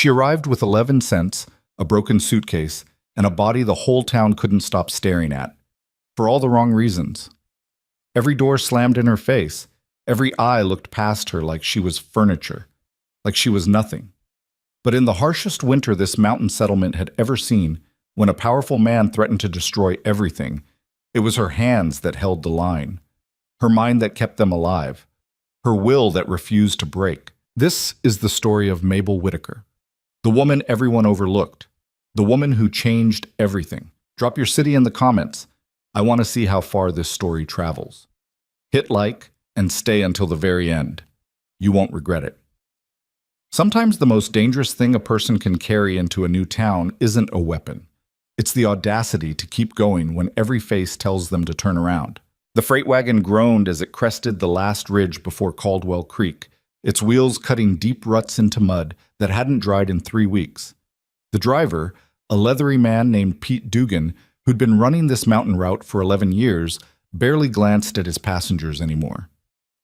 She arrived with 11 cents, a broken suitcase, and a body the whole town couldn't stop staring at, for all the wrong reasons. Every door slammed in her face. Every eye looked past her like she was furniture, like she was nothing. But in the harshest winter this mountain settlement had ever seen, when a powerful man threatened to destroy everything, it was her hands that held the line, her mind that kept them alive, her will that refused to break. This is the story of Mabel Whitaker, the woman everyone overlooked, the woman who changed everything. Drop your city in the comments. I want to see how far this story travels. Hit like and stay until the very end. You won't regret it. Sometimes the most dangerous thing a person can carry into a new town isn't a weapon. It's the audacity to keep going when every face tells them to turn around. The freight wagon groaned as it crested the last ridge before Caldwell Creek, its wheels cutting deep ruts into mud that hadn't dried in 3 weeks. The driver, a leathery man named Pete Dugan, who'd been running this mountain route for 11 years, barely glanced at his passengers anymore.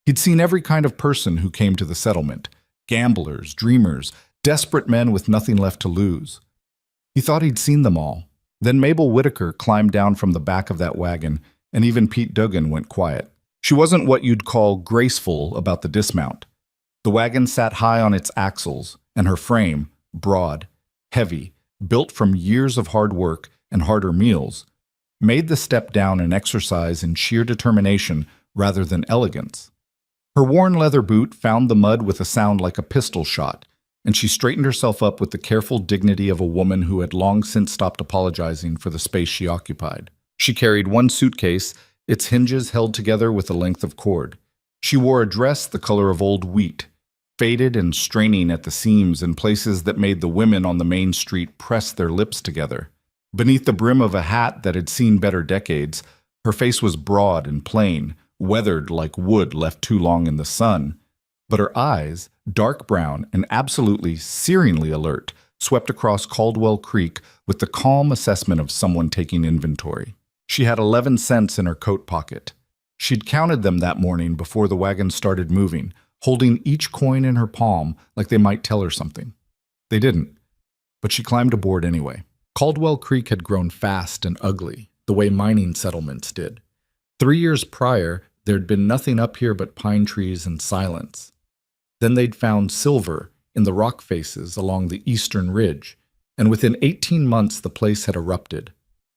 He'd seen every kind of person who came to the settlement: gamblers, dreamers, desperate men with nothing left to lose. He thought he'd seen them all. Then Mabel Whitaker climbed down from the back of that wagon, and even Pete Dugan went quiet. She wasn't what you'd call graceful about the dismount. The wagon sat high on its axles, and her frame, broad, heavy, built from years of hard work and harder meals, made the step down an exercise in sheer determination rather than elegance. Her worn leather boot found the mud with a sound like a pistol shot, and she straightened herself up with the careful dignity of a woman who had long since stopped apologizing for the space she occupied. She carried one suitcase, its hinges held together with a length of cord. She wore a dress the color of old wheat, faded and straining at the seams in places that made the women on the main street press their lips together. Beneath the brim of a hat that had seen better decades, her face was broad and plain, weathered like wood left too long in the sun. But her eyes, dark brown and absolutely searingly alert, swept across Caldwell Creek with the calm assessment of someone taking inventory. She had 11 cents in her coat pocket. She'd counted them that morning before the wagon started moving, holding each coin in her palm like they might tell her something. They didn't, but she climbed aboard anyway. Caldwell Creek had grown fast and ugly, the way mining settlements did. 3 years prior, there'd been nothing up here but pine trees and silence. Then they'd found silver in the rock faces along the eastern ridge, and within 18 months the place had erupted.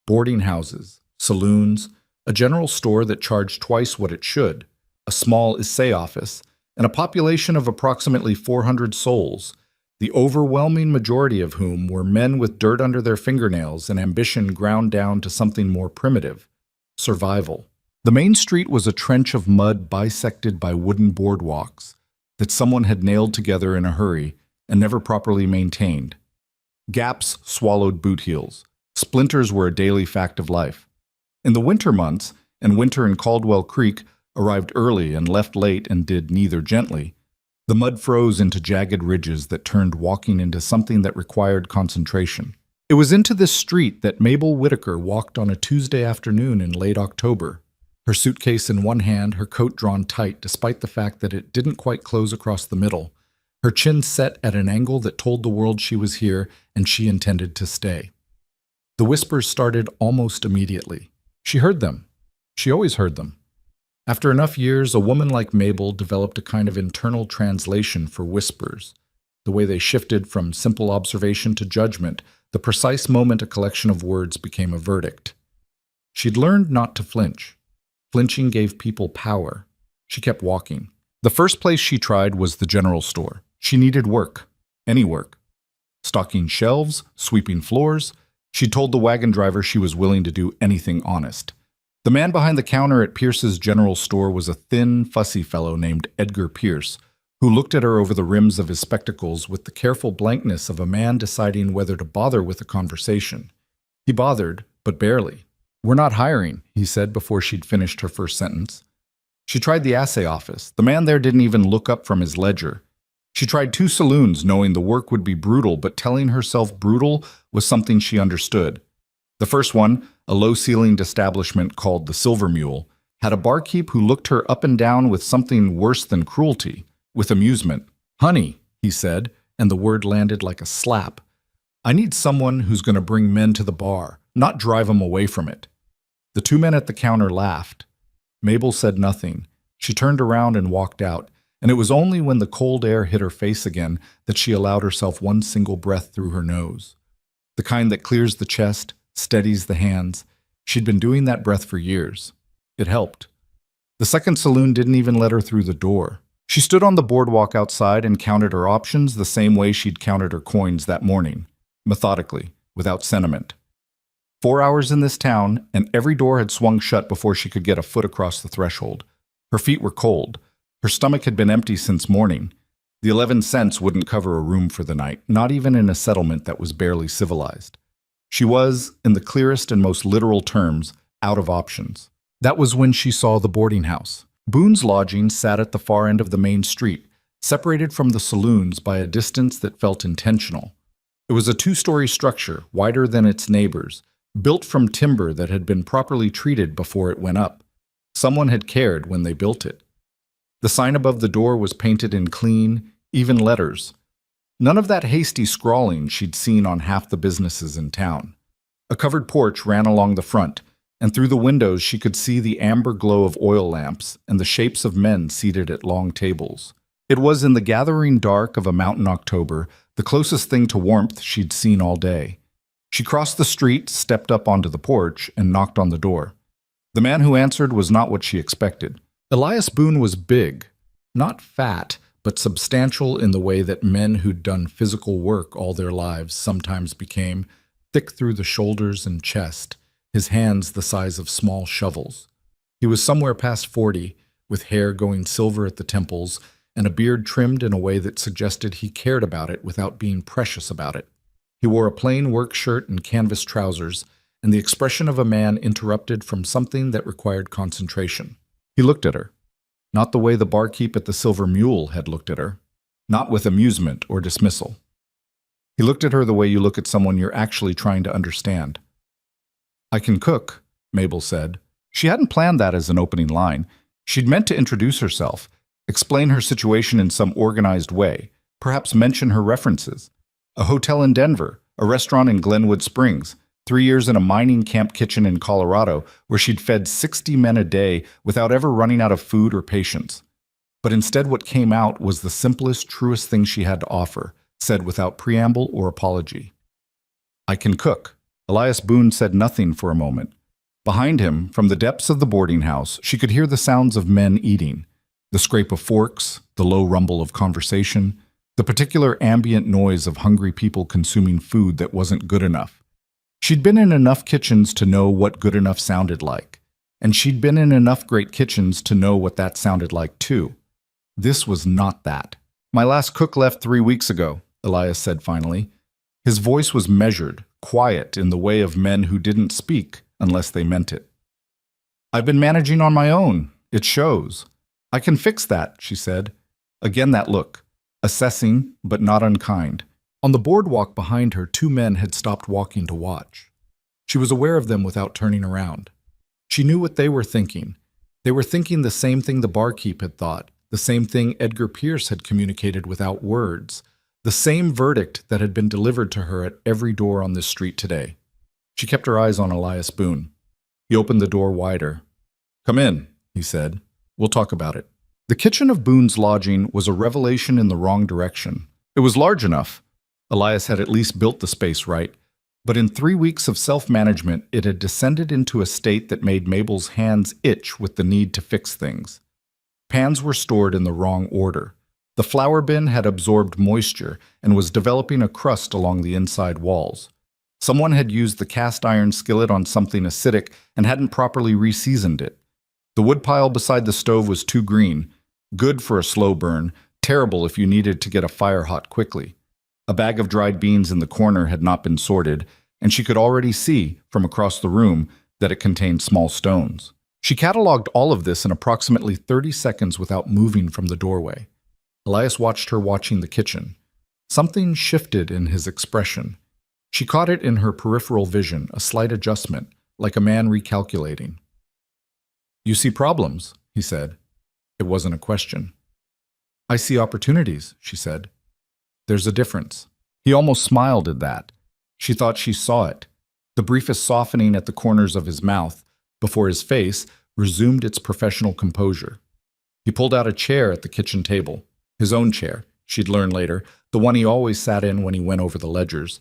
Boarding houses, saloons, a general store that charged twice what it should, a small assay office, and a population of approximately 400 souls, the overwhelming majority of whom were men with dirt under their fingernails and ambition ground down to something more primitive: survival. The main street was a trench of mud bisected by wooden boardwalks that someone had nailed together in a hurry and never properly maintained. Gaps swallowed boot heels. Splinters were a daily fact of life. In the winter months, and winter in Caldwell Creek arrived early and left late and did neither gently, the mud froze into jagged ridges that turned walking into something that required concentration. It was into this street that Mabel Whitaker walked on a Tuesday afternoon in late October, her suitcase in one hand, her coat drawn tight despite the fact that it didn't quite close across the middle, her chin set at an angle that told the world she was here and she intended to stay. The whispers started almost immediately. She heard them. She always heard them. After enough years, a woman like Mabel developed a kind of internal translation for whispers, the way they shifted from simple observation to judgment, the precise moment a collection of words became a verdict. She'd learned not to flinch. Flinching gave people power. She kept walking. The first place she tried was the general store. She needed work. Any work. Stocking shelves, sweeping floors. She told the wagon driver she was willing to do anything honest. The man behind the counter at Pierce's general store was a thin, fussy fellow named Edgar Pierce, who looked at her over the rims of his spectacles with the careful blankness of a man deciding whether to bother with a conversation. He bothered, but barely. "We're not hiring," he said before she'd finished her first sentence. She tried the assay office. The man there didn't even look up from his ledger. She tried 2 saloons, knowing the work would be brutal, but telling herself brutal was something she understood. The first one, a low-ceilinged establishment called the Silver Mule, had a barkeep who looked her up and down with something worse than cruelty, with amusement. "Honey," he said, and the word landed like a slap. I need someone who's going to bring men to the bar, not drive them away from it. The two men at the counter laughed. Mabel said nothing. She turned around and walked out, and it was only when the cold air hit her face again that she allowed herself one single breath through her nose. The kind that clears the chest, steadies the hands. She'd been doing that breath for years. It helped. The second saloon didn't even let her through the door. She stood on the boardwalk outside and counted her options the same way she'd counted her coins that morning, methodically, without sentiment. 4 hours in this town, and every door had swung shut before she could get a foot across the threshold. Her feet were cold. Her stomach had been empty since morning. The 11 cents wouldn't cover a room for the night, not even in a settlement that was barely civilized. She was, in the clearest and most literal terms, out of options. That was when she saw the boarding house. Boone's lodging sat at the far end of the main street, separated from the saloons by a distance that felt intentional. It was a 2-story structure, wider than its neighbors, built from timber that had been properly treated before it went up. Someone had cared when they built it. The sign above the door was painted in clean, even letters. None of that hasty scrawling she'd seen on half the businesses in town. A covered porch ran along the front, and through the windows she could see the amber glow of oil lamps and the shapes of men seated at long tables. It was in the gathering dark of a mountain October, the closest thing to warmth she'd seen all day. She crossed the street, stepped up onto the porch, and knocked on the door. The man who answered was not what she expected. Elias Boone was big, not fat, but substantial in the way that men who'd done physical work all their lives sometimes became, thick through the shoulders and chest, his hands the size of small shovels. He was somewhere past 40, with hair going silver at the temples, and a beard trimmed in a way that suggested he cared about it without being precious about it. He wore a plain work shirt and canvas trousers, and the expression of a man interrupted from something that required concentration. He looked at her. Not the way the barkeep at the Silver Mule had looked at her. Not with amusement or dismissal. He looked at her the way you look at someone you're actually trying to understand. "I can cook," Mabel said. She hadn't planned that as an opening line. She'd meant to introduce herself, explain her situation in some organized way, perhaps mention her references. A hotel in Denver, a restaurant in Glenwood Springs, 3 years in a mining camp kitchen in Colorado where she'd fed 60 men a day without ever running out of food or patience. But instead what came out was the simplest, truest thing she had to offer, said without preamble or apology. "I can cook." Elias Boone said nothing for a moment. Behind him, from the depths of the boarding house, she could hear the sounds of men eating, the scrape of forks, the low rumble of conversation, the particular ambient noise of hungry people consuming food that wasn't good enough. She'd been in enough kitchens to know what good enough sounded like, and she'd been in enough great kitchens to know what that sounded like too. This was not that. "My last cook left 3 weeks ago," Elias said finally. His voice was measured, quiet in the way of men who didn't speak unless they meant it. "I've been managing on my own. It shows." "I can fix that," she said. Again that look, assessing but not unkind. On the boardwalk behind her, 2 men had stopped walking to watch. She was aware of them without turning around. She knew what they were thinking. They were thinking the same thing the barkeep had thought, the same thing Edgar Pierce had communicated without words, the same verdict that had been delivered to her at every door on this street today. She kept her eyes on Elias Boone. He opened the door wider. "Come in," he said. "We'll talk about it." The kitchen of Boone's lodging was a revelation in the wrong direction. It was large enough. Elias had at least built the space right, but in 3 weeks of self-management, it had descended into a state that made Mabel's hands itch with the need to fix things. Pans were stored in the wrong order. The flour bin had absorbed moisture and was developing a crust along the inside walls. Someone had used the cast iron skillet on something acidic and hadn't properly reseasoned it. The woodpile beside the stove was too green, good for a slow burn, terrible if you needed to get a fire hot quickly. A bag of dried beans in the corner had not been sorted, and she could already see, from across the room, that it contained small stones. She cataloged all of this in approximately 30 seconds without moving from the doorway. Elias watched her watching the kitchen. Something shifted in his expression. She caught it in her peripheral vision, a slight adjustment, like a man recalculating. "You see problems," he said. It wasn't a question. "I see opportunities," she said. There's a difference. He almost smiled at that. She thought she saw it, the briefest softening at the corners of his mouth, before his face resumed its professional composure. He pulled out a chair at the kitchen table, his own chair, she'd learn later, the one he always sat in when he went over the ledgers,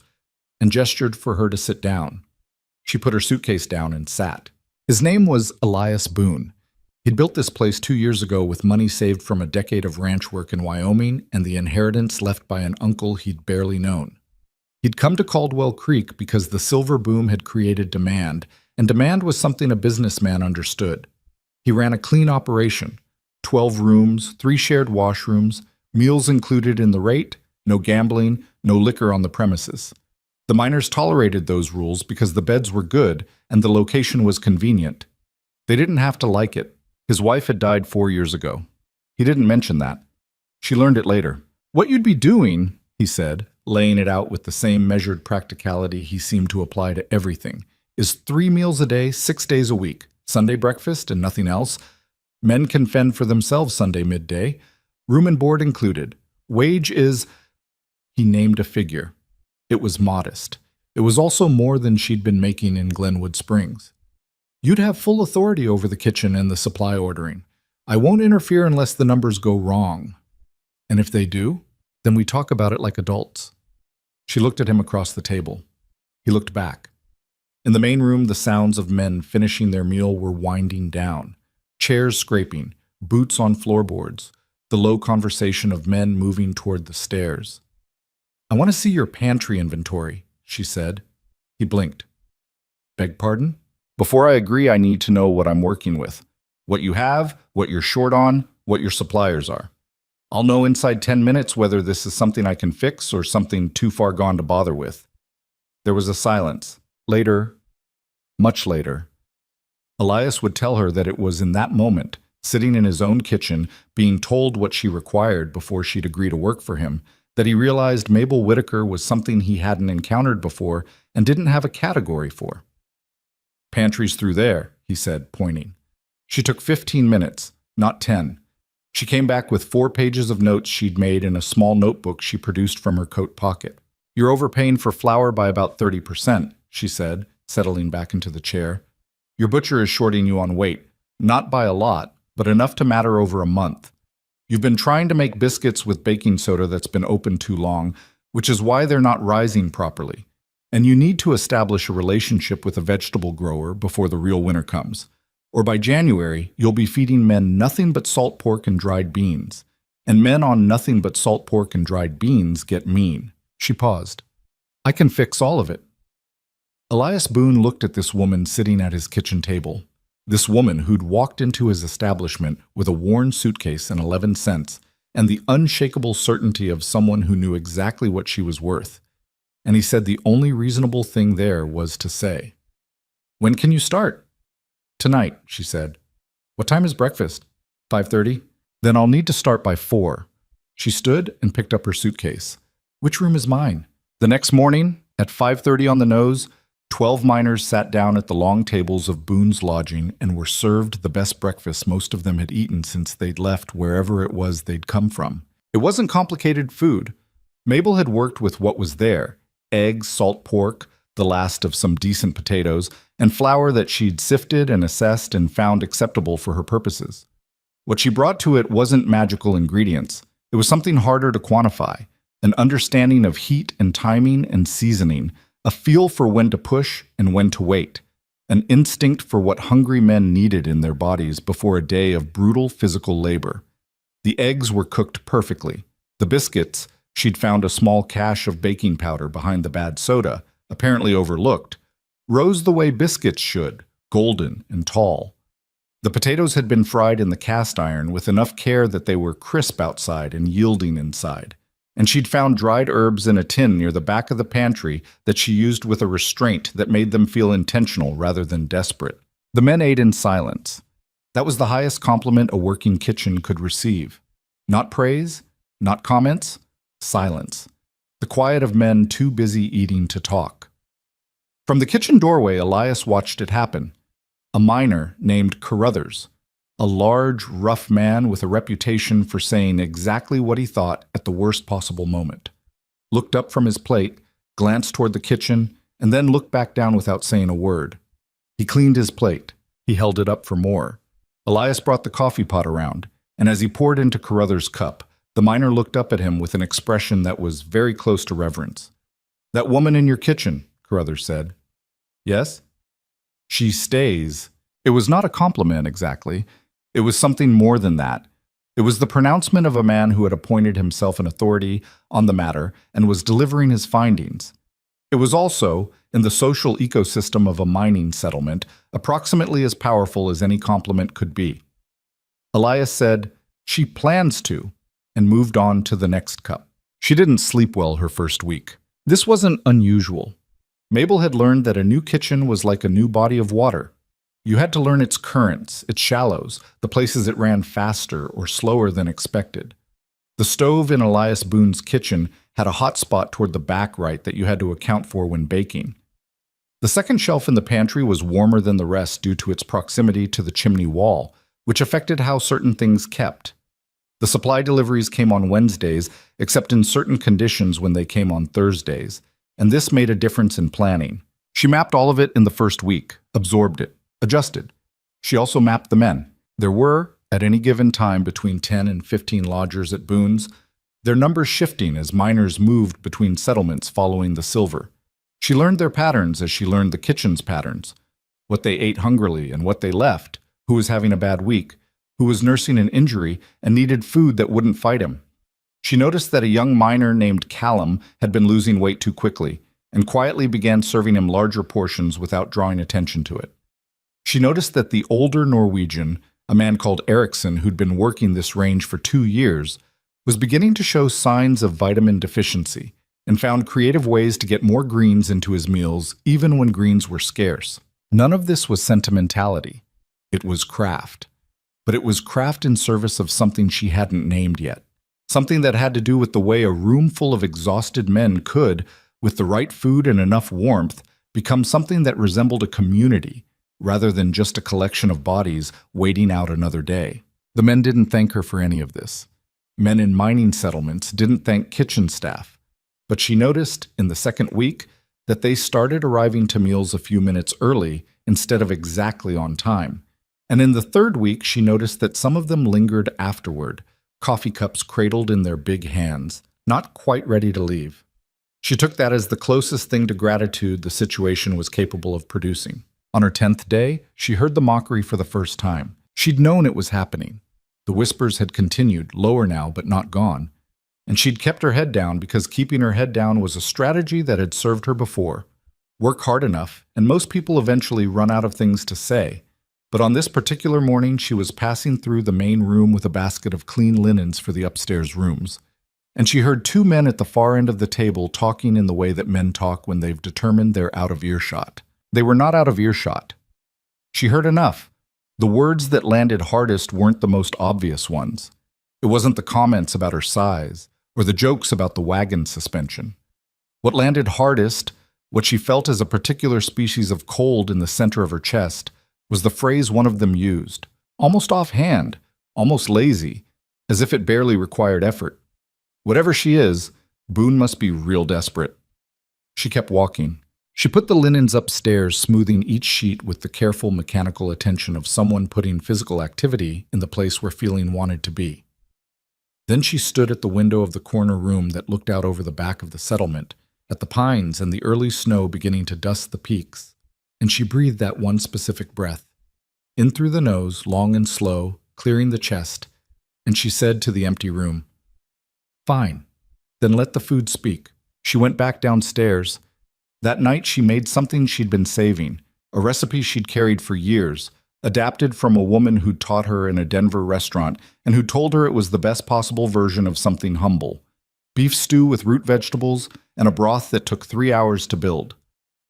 and gestured for her to sit down. She put her suitcase down and sat. His name was Elias Boone. He'd built this place 2 years ago with money saved from a decade of ranch work in Wyoming and the inheritance left by an uncle he'd barely known. He'd come to Caldwell Creek because the silver boom had created demand, and demand was something a businessman understood. He ran a clean operation, 12 rooms, 3 shared washrooms, meals included in the rate, no gambling, no liquor on the premises. The miners tolerated those rules because the beds were good and the location was convenient. They didn't have to like it. His wife had died 4 years ago. He didn't mention that. She learned it later. "What you'd be doing," he said, laying it out with the same measured practicality he seemed to apply to everything, "is 3 meals a day, 6 days a week, Sunday breakfast and nothing else. Men can fend for themselves Sunday midday. Room and board included. Wage is—" He named a figure. It was modest. It was also more than she'd been making in Glenwood Springs. "You'd have full authority over the kitchen and the supply ordering. I won't interfere unless the numbers go wrong. And if they do, then we talk about it like adults." She looked at him across the table. He looked back. In the main room, the sounds of men finishing their meal were winding down. Chairs scraping, boots on floorboards, the low conversation of men moving toward the stairs. "I want to see your pantry inventory," she said. He blinked. "Beg pardon? Before I agree, I need to know what I'm working with. What you have, what you're short on, what your suppliers are. I'll know inside 10 minutes whether this is something I can fix or something too far gone to bother with." There was a silence. Later, much later, Elias would tell her that it was in that moment, sitting in his own kitchen, being told what she required before she'd agree to work for him, that he realized Mabel Whitaker was something he hadn't encountered before and didn't have a category for. "Pantry's through there," he said, pointing. She took 15 minutes, not 10. She came back with 4 pages of notes she'd made in a small notebook she produced from her coat pocket. "You're overpaying for flour by about 30%, she said, settling back into the chair. "Your butcher is shorting you on weight, not by a lot, but enough to matter over a month. You've been trying to make biscuits with baking soda that's been open too long, which is why they're not rising properly. And you need to establish a relationship with a vegetable grower before the real winter comes. Or by January, you'll be feeding men nothing but salt pork and dried beans. And men on nothing but salt pork and dried beans get mean." She paused. "I can fix all of it." Elias Boone looked at this woman sitting at his kitchen table. This woman who'd walked into his establishment with a worn suitcase and 11 cents and the unshakable certainty of someone who knew exactly what she was worth. And he said the only reasonable thing there was to say, "When can you start?" "Tonight," she said. "What time is breakfast?" 5:30. "Then I'll need to start by 4. She stood and picked up her suitcase. "Which room is mine?" The next morning, at 5:30 on the nose, 12 miners sat down at the long tables of Boone's lodging and were served the best breakfast most of them had eaten since they'd left wherever it was they'd come from. It wasn't complicated food. Mabel had worked with what was there: eggs, salt pork, the last of some decent potatoes, and flour that she'd sifted and assessed and found acceptable for her purposes. What she brought to it wasn't magical ingredients. It was something harder to quantify, an understanding of heat and timing and seasoning, a feel for when to push and when to wait, an instinct for what hungry men needed in their bodies before a day of brutal physical labor. The eggs were cooked perfectly. The biscuits, she'd found a small cache of baking powder behind the bad soda, apparently overlooked, rose the way biscuits should, golden and tall. The potatoes had been fried in the cast iron with enough care that they were crisp outside and yielding inside. And she'd found dried herbs in a tin near the back of the pantry that she used with a restraint that made them feel intentional rather than desperate. The men ate in silence. That was the highest compliment a working kitchen could receive. Not praise, not comments, silence. The quiet of men too busy eating to talk. From the kitchen doorway, Elias watched it happen. A miner named Carruthers, a large, rough man with a reputation for saying exactly what he thought at the worst possible moment. looked up from his plate, glanced toward the kitchen, and then looked back down without saying a word. He cleaned his plate. He held it up for more. Elias brought the coffee pot around, and as he poured into Carruthers' cup, the miner looked up at him with an expression that was very close to reverence. "That woman in your kitchen," Carruthers said. "Yes?" "She stays." It was not a compliment exactly. It was something more than that. It was the pronouncement of a man who had appointed himself an authority on the matter and was delivering his findings. It was also, in the social ecosystem of a mining settlement, approximately as powerful as any compliment could be. Elias said, "She plans to," and moved on to the next cup. She didn't sleep well her first week. This wasn't unusual. Mabel had learned that a new kitchen was like a new body of water. You had to learn its currents, its shallows, the places it ran faster or slower than expected. The stove in Elias Boone's kitchen had a hot spot toward the back right that you had to account for when baking. The second shelf in the pantry was warmer than the rest due to its proximity to the chimney wall, which affected how certain things kept. The supply deliveries came on Wednesdays, except in certain conditions when they came on Thursdays, and this made a difference in planning. She mapped all of it in the first week, absorbed it, adjusted. She also mapped the men. There were, at any given time, between 10 and 15 lodgers at Boone's, their numbers shifting as miners moved between settlements following the silver. She learned their patterns as she learned the kitchen's patterns, what they ate hungrily and what they left, who was having a bad week, who was nursing an injury and needed food that wouldn't fight him. She noticed that a young miner named Callum had been losing weight too quickly and quietly began serving him larger portions without drawing attention to it. She noticed that the older Norwegian, a man called Eriksson who'd been working this range for 2 years, was beginning to show signs of vitamin deficiency and found creative ways to get more greens into his meals even when greens were scarce. None of this was sentimentality. It was craft. But it was craft in service of something she hadn't named yet. Something that had to do with the way a room full of exhausted men could, with the right food and enough warmth, become something that resembled a community, rather than just a collection of bodies waiting out another day. The men didn't thank her for any of this. Men in mining settlements didn't thank kitchen staff. But she noticed, in the second week, that they started arriving to meals a few minutes early instead of exactly on time. And in the third week, she noticed that some of them lingered afterward, coffee cups cradled in their big hands, not quite ready to leave. She took that as the closest thing to gratitude the situation was capable of producing. On her 10th day, she heard the mockery for the first time. She'd known it was happening. The whispers had continued, lower now but not gone. And she'd kept her head down because keeping her head down was a strategy that had served her before. Work hard enough, and most people eventually run out of things to say. But on this particular morning, she was passing through the main room with a basket of clean linens for the upstairs rooms. And she heard 2 men at the far end of the table talking in the way that men talk when they've determined they're out of earshot. They were not out of earshot. She heard enough. The words that landed hardest weren't the most obvious ones. It wasn't the comments about her size, or the jokes about the wagon suspension. What landed hardest, what she felt as a particular species of cold in the center of her chest, was the phrase one of them used, almost offhand, almost lazy, as if it barely required effort. Whatever she is, Boone must be real desperate. She kept walking. She put the linens upstairs, smoothing each sheet with the careful mechanical attention of someone putting physical activity in the place where feeling wanted to be. Then she stood at the window of the corner room that looked out over the back of the settlement, at the pines and the early snow beginning to dust the peaks, and she breathed that one specific breath, in through the nose, long and slow, clearing the chest, and she said to the empty room, "Fine, then let the food speak." She went back downstairs. That night she made something she'd been saving, a recipe she'd carried for years, adapted from a woman who'd taught her in a Denver restaurant and who told her it was the best possible version of something humble. Beef stew with root vegetables and a broth that took 3 hours to build.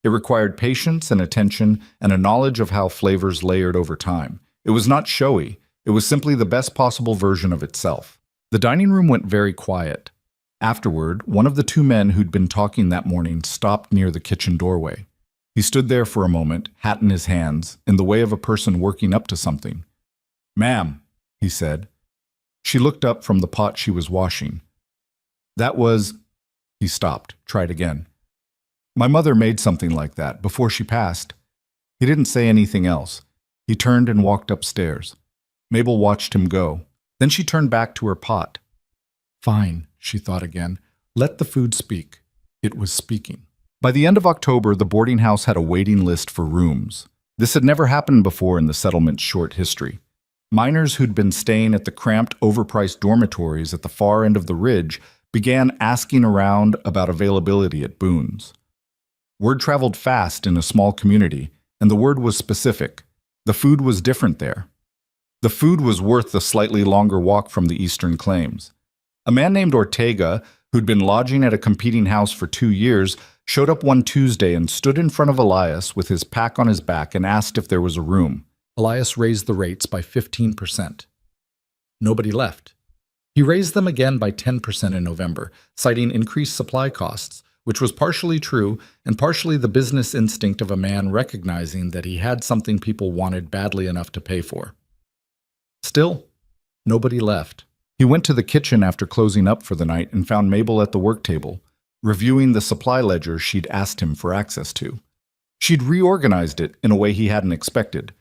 It required patience and attention and a knowledge of how flavors layered over time. It was not showy. It was simply the best possible version of itself. The dining room went very quiet. Afterward, one of the 2 men who'd been talking that morning stopped near the kitchen doorway. He stood there for a moment, hat in his hands, in the way of a person working up to something. "Ma'am," he said. She looked up from the pot she was washing. That was, He stopped, tried again. My mother made something like that before she passed. He didn't say anything else. He turned and walked upstairs. Mabel watched him go. Then she turned back to her pot. Fine, she thought again. Let the food speak. It was speaking. By the end of October, the boarding house had a waiting list for rooms. This had never happened before in the settlement's short history. Miners who'd been staying at the cramped, overpriced dormitories at the far end of the ridge began asking around about availability at Boone's. Word traveled fast in a small community, and the word was specific. The food was different there. The food was worth the slightly longer walk from the eastern claims. A man named Ortega, who'd been lodging at a competing house for 2 years, showed up one Tuesday and stood in front of Elias with his pack on his back and asked if there was a room. Elias raised the rates by 15%. Nobody left. He raised them again by 10% in November, citing increased supply costs, which was partially true and partially the business instinct of a man recognizing that he had something people wanted badly enough to pay for. Still, nobody left. He went to the kitchen after closing up for the night and found Mabel at the work table, reviewing the supply ledger she'd asked him for access to. She'd reorganized it in a way he hadn't expected.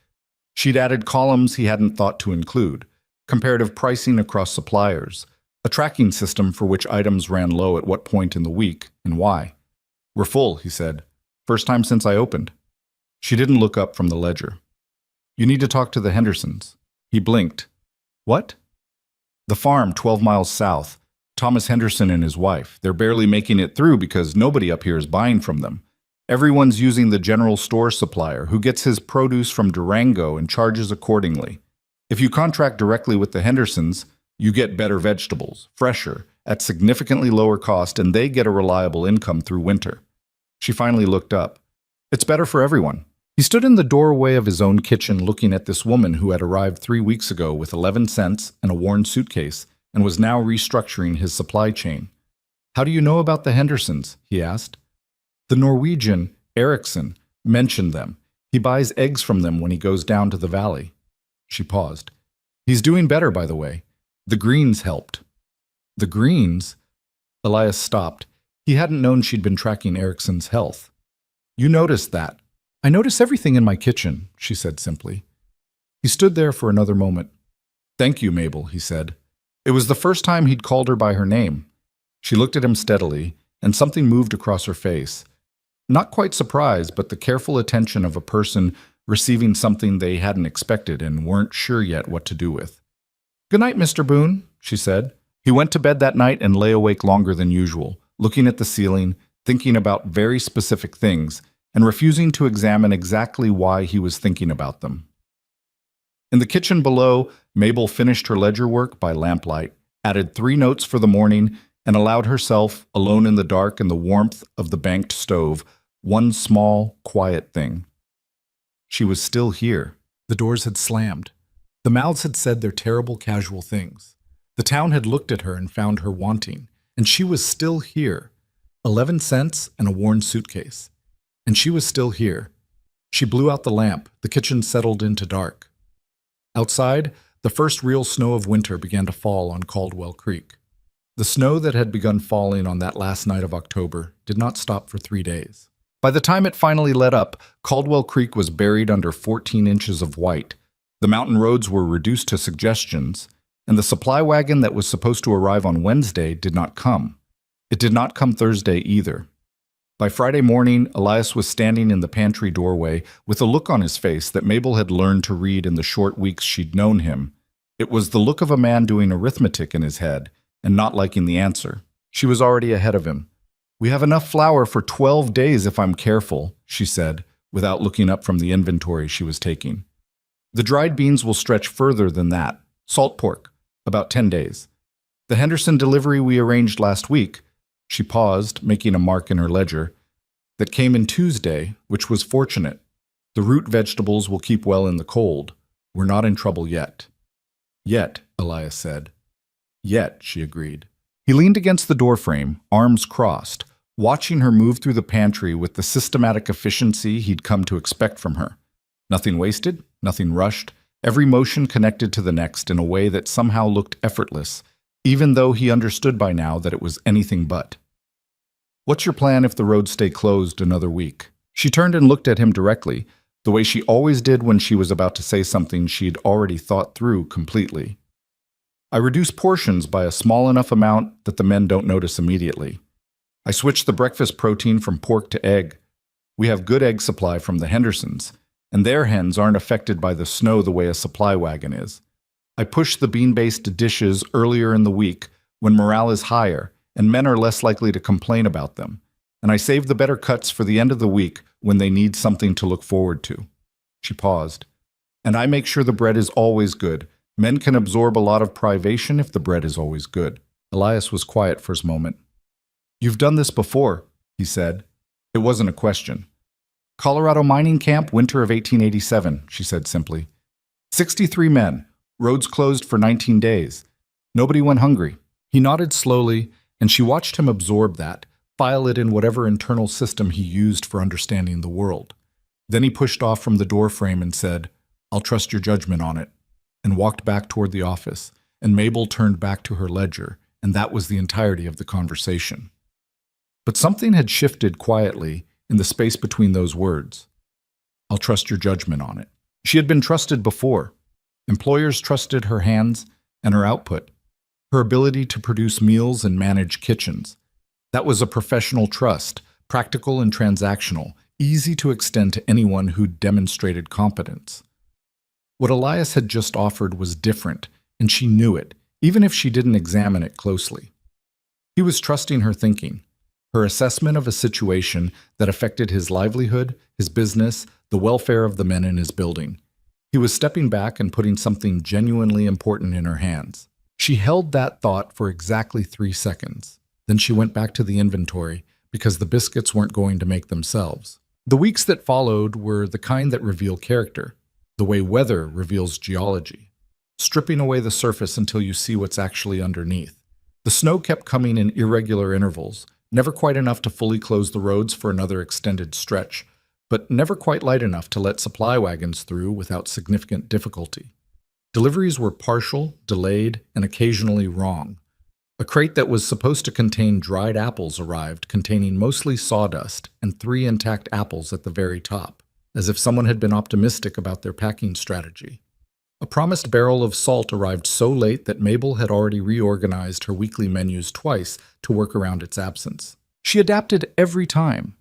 She'd added columns he hadn't thought to include, comparative pricing across suppliers, a tracking system for which items ran low at what point in the week and why. We're full, he said. First time since I opened. She didn't look up from the ledger. You need to talk to the Hendersons. He blinked. What? The farm 12 miles south. Thomas Henderson and his wife. They're barely making it through because nobody up here is buying from them. Everyone's using the general store supplier who gets his produce from Durango and charges accordingly. If you contract directly with the Hendersons, you get better vegetables, fresher, at significantly lower cost, and they get a reliable income through winter. She finally looked up. It's better for everyone. He stood in the doorway of his own kitchen looking at this woman who had arrived 3 weeks ago with 11 cents and a worn suitcase and was now restructuring his supply chain. How do you know about the Hendersons? He asked. The Norwegian, Eriksson, mentioned them. He buys eggs from them when he goes down to the valley. She paused. He's doing better, by the way. The greens helped. The greens? Elias stopped. He hadn't known she'd been tracking Eriksson's health. You noticed that. I notice everything in my kitchen, she said simply. He stood there for another moment. Thank you, Mabel, he said. It was the first time he'd called her by her name. She looked at him steadily, and something moved across her face. Not quite surprise, but the careful attention of a person receiving something they hadn't expected and weren't sure yet what to do with. Good night, Mr. Boone, she said. He went to bed that night and lay awake longer than usual, looking at the ceiling, thinking about very specific things, and refusing to examine exactly why he was thinking about them. In the kitchen below, Mabel finished her ledger work by lamplight, added 3 notes for the morning, and allowed herself, alone in the dark and the warmth of the banked stove, one small, quiet thing. She was still here. The doors had slammed. The mouths had said their terrible casual things. The town had looked at her and found her wanting, and she was still here. 11 cents and a worn suitcase. And she was still here. She blew out the lamp. The kitchen settled into dark. Outside, the first real snow of winter began to fall on Caldwell Creek. The snow that had begun falling on that last night of October did not stop for 3 days. By the time it finally let up, Caldwell Creek was buried under 14 inches of white. The mountain roads were reduced to suggestions, and the supply wagon that was supposed to arrive on Wednesday did not come. It did not come Thursday either. By Friday morning, Elias was standing in the pantry doorway with a look on his face that Mabel had learned to read in the short weeks she'd known him. It was the look of a man doing arithmetic in his head and not liking the answer. She was already ahead of him. We have enough flour for 12 days if I'm careful, she said, without looking up from the inventory she was taking. The dried beans will stretch further than that. Salt pork, about 10 days. The Henderson delivery we arranged last week, she paused, making a mark in her ledger, that came in Tuesday, which was fortunate. The root vegetables will keep well in the cold. We're not in trouble yet. Yet, Elias said. Yet, she agreed. He leaned against the doorframe, arms crossed, watching her move through the pantry with the systematic efficiency he'd come to expect from her. Nothing wasted, nothing rushed, every motion connected to the next in a way that somehow looked effortless, even though he understood by now that it was anything but. What's your plan if the roads stay closed another week? She turned and looked at him directly, the way she always did when she was about to say something she'd already thought through completely. I reduce portions by a small enough amount that the men don't notice immediately. I switch the breakfast protein from pork to egg. We have good egg supply from the Hendersons, and their hens aren't affected by the snow the way a supply wagon is. I push the bean-based dishes earlier in the week when morale is higher and men are less likely to complain about them. And I save the better cuts for the end of the week when they need something to look forward to. She paused. And I make sure the bread is always good. Men can absorb a lot of privation if the bread is always good. Elias was quiet for a moment. You've done this before, he said. It wasn't a question. Colorado mining camp, winter of 1887, she said simply. 63 men, roads closed for 19 days. Nobody went hungry. He nodded slowly, and she watched him absorb that, file it in whatever internal system he used for understanding the world. Then he pushed off from the doorframe and said, I'll trust your judgment on it, and walked back toward the office, and Mabel turned back to her ledger, and that was the entirety of the conversation. But something had shifted quietly in the space between those words. I'll trust your judgment on it. She had been trusted before. Employers trusted her hands and her output, her ability to produce meals and manage kitchens. That was a professional trust, practical and transactional, easy to extend to anyone who demonstrated competence. What Elias had just offered was different, and she knew it, even if she didn't examine it closely. He was trusting her thinking, her assessment of a situation that affected his livelihood, his business, the welfare of the men in his building. He was stepping back and putting something genuinely important in her hands. She held that thought for exactly 3 seconds. Then she went back to the inventory because the biscuits weren't going to make themselves. The weeks that followed were the kind that reveal character, the way weather reveals geology, stripping away the surface until you see what's actually underneath. The snow kept coming in irregular intervals, never quite enough to fully close the roads for another extended stretch, but never quite light enough to let supply wagons through without significant difficulty. Deliveries were partial, delayed, and occasionally wrong. A crate that was supposed to contain dried apples arrived, containing mostly sawdust and 3 intact apples at the very top, as if someone had been optimistic about their packing strategy. A promised barrel of salt arrived so late that Mabel had already reorganized her weekly menus twice to work around its absence. She adapted every time.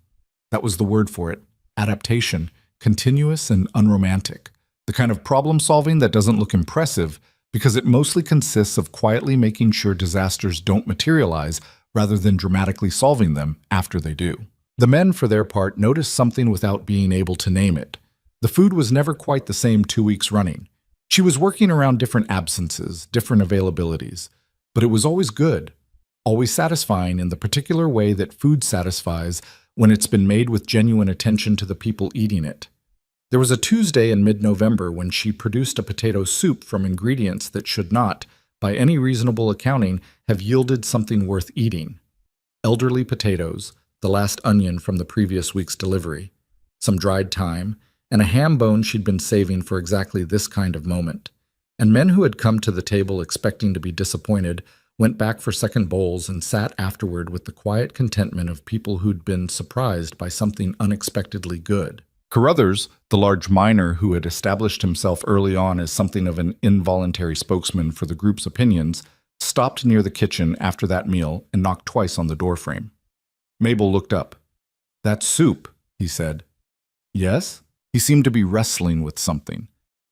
That was the word for it. Adaptation, continuous and unromantic. The kind of problem-solving that doesn't look impressive because it mostly consists of quietly making sure disasters don't materialize rather than dramatically solving them after they do. The men, for their part, noticed something without being able to name it. The food was never quite the same 2 weeks running. She was working around different absences, different availabilities, but it was always good, always satisfying in the particular way that food satisfies when it's been made with genuine attention to the people eating it. There was a Tuesday in mid-November when she produced a potato soup from ingredients that should not, by any reasonable accounting, have yielded something worth eating. Elderly potatoes, the last onion from the previous week's delivery, some dried thyme, and a ham bone she'd been saving for exactly this kind of moment. And men who had come to the table expecting to be disappointed went back for second bowls and sat afterward with the quiet contentment of people who'd been surprised by something unexpectedly good. Carruthers, the large miner who had established himself early on as something of an involuntary spokesman for the group's opinions, stopped near the kitchen after that meal and knocked twice on the doorframe. Mabel looked up. "That's soup," he said. "Yes?" He seemed to be wrestling with something.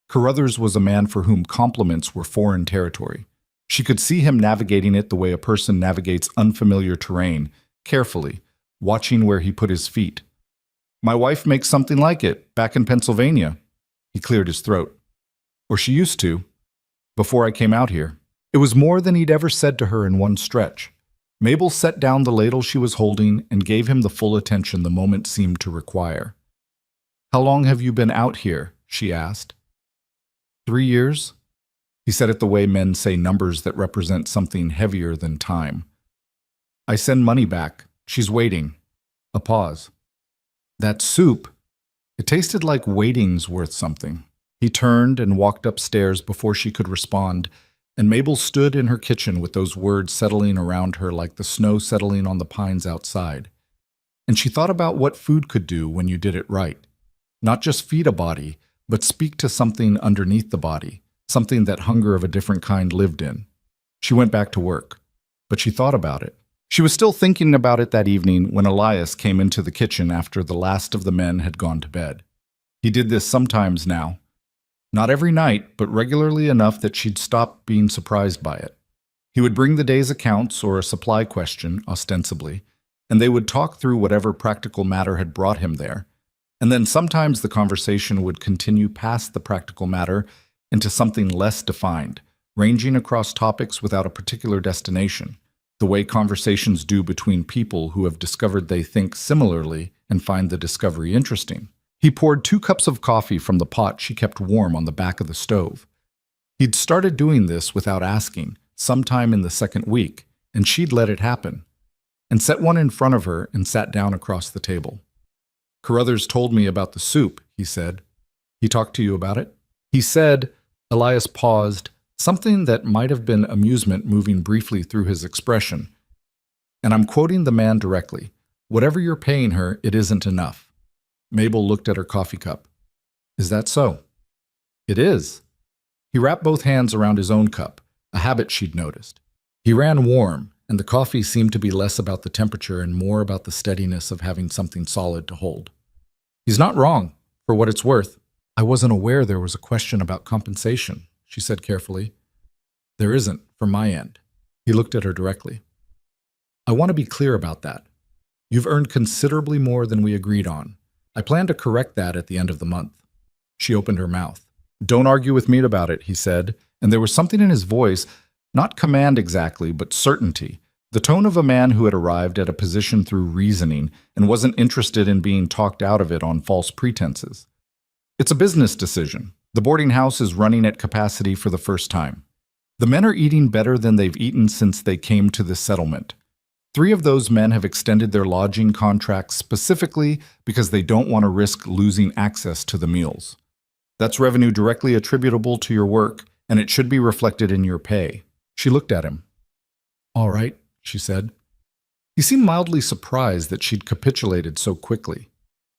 Carruthers was a man for whom compliments were foreign territory. She could see him navigating it the way a person navigates unfamiliar terrain, carefully, watching where he put his feet. "My wife makes something like it, back in Pennsylvania." He cleared his throat. "Or she used to, before I came out here." It was more than he'd ever said to her in one stretch. Mabel set down the ladle she was holding and gave him the full attention the moment seemed to require. "How long have you been out here?" she asked. 3 years? He said it the way men say numbers that represent something heavier than time. "I send money back. She's waiting." A pause. "That soup, it tasted like waiting's worth something." He turned and walked upstairs before she could respond, and Mabel stood in her kitchen with those words settling around her like the snow settling on the pines outside. And she thought about what food could do when you did it right. Not just feed a body, but speak to something underneath the body, something that hunger of a different kind lived in. She went back to work, but she thought about it. She was still thinking about it that evening when Elias came into the kitchen after the last of the men had gone to bed. He did this sometimes now. Not every night, but regularly enough that she'd stop being surprised by it. He would bring the day's accounts or a supply question, ostensibly, and they would talk through whatever practical matter had brought him there. And then sometimes the conversation would continue past the practical matter into something less defined, ranging across topics without a particular destination, the way conversations do between people who have discovered they think similarly and find the discovery interesting. He poured 2 cups of coffee from the pot she kept warm on the back of the stove. He'd started doing this without asking, sometime in the second week, and she'd let it happen, and set one in front of her and sat down across the table. "Carruthers told me about the soup," he said. "He talked to you about it?" He said, Elias paused, something that might have been amusement moving briefly through his expression. And I'm quoting the man directly. "Whatever you're paying her, it isn't enough." Mabel looked at her coffee cup. "Is that so?" "It is." He wrapped both hands around his own cup, a habit she'd noticed. He ran warm, and the coffee seemed to be less about the temperature and more about the steadiness of having something solid to hold. "He's not wrong, for what it's worth." "I wasn't aware there was a question about compensation," she said carefully. "There isn't, from my end." He looked at her directly. "I want to be clear about that. You've earned considerably more than we agreed on. I plan to correct that at the end of the month." She opened her mouth. "Don't argue with me about it," he said, and there was something in his voice, not command exactly, but certainty, the tone of a man who had arrived at a position through reasoning and wasn't interested in being talked out of it on false pretenses. "It's a business decision. The boarding house is running at capacity for the first time. The men are eating better than they've eaten since they came to this settlement. 3 of those men have extended their lodging contracts specifically because they don't want to risk losing access to the meals. That's revenue directly attributable to your work, and it should be reflected in your pay." She looked at him. "All right," she said. He seemed mildly surprised that she'd capitulated so quickly.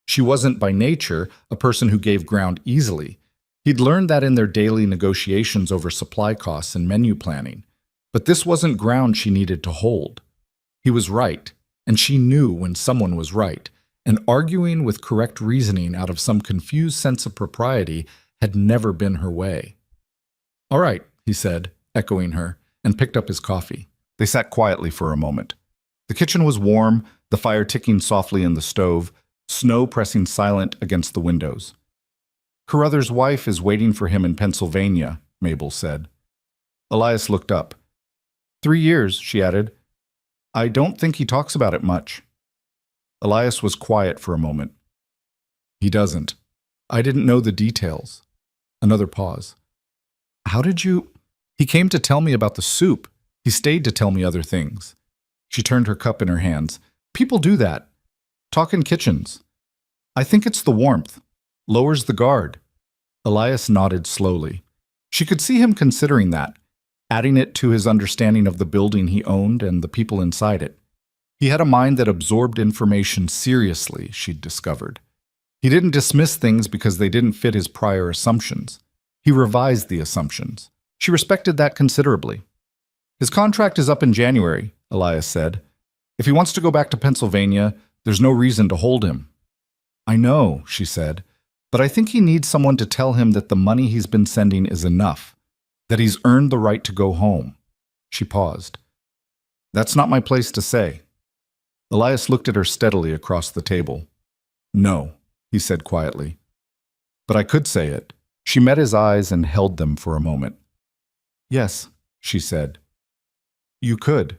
She wasn't, by nature, a person who gave ground easily. He'd learned that in their daily negotiations over supply costs and menu planning. But this wasn't ground she needed to hold. He was right, and she knew when someone was right, and arguing with correct reasoning out of some confused sense of propriety had never been her way. "All right," he said, echoing her, and picked up his coffee. They sat quietly for a moment. The kitchen was warm, the fire ticking softly in the stove, snow pressing silent against the windows. "Carruthers' wife is waiting for him in Pennsylvania," Mabel said. Elias looked up. 3 years, she added. "I don't think he talks about it much." Elias was quiet for a moment. "He doesn't. I didn't know the details." Another pause. "How did you—" "He came to tell me about the soup. He stayed to tell me other things." She turned her cup in her hands. "People do that. Talk in kitchens. I think it's the warmth. Lowers the guard." Elias nodded slowly. She could see him considering that, adding it to his understanding of the building he owned and the people inside it. He had a mind that absorbed information seriously, she'd discovered. He didn't dismiss things because they didn't fit his prior assumptions. He revised the assumptions. She respected that considerably. "His contract is up in January," Elias said. "If he wants to go back to Pennsylvania, there's no reason to hold him." "I know," she said, "but I think he needs someone to tell him that the money he's been sending is enough, that he's earned the right to go home." She paused. "That's not my place to say." Elias looked at her steadily across the table. "No," he said quietly. "But I could say it." She met his eyes and held them for a moment. "Yes," she said. "You could."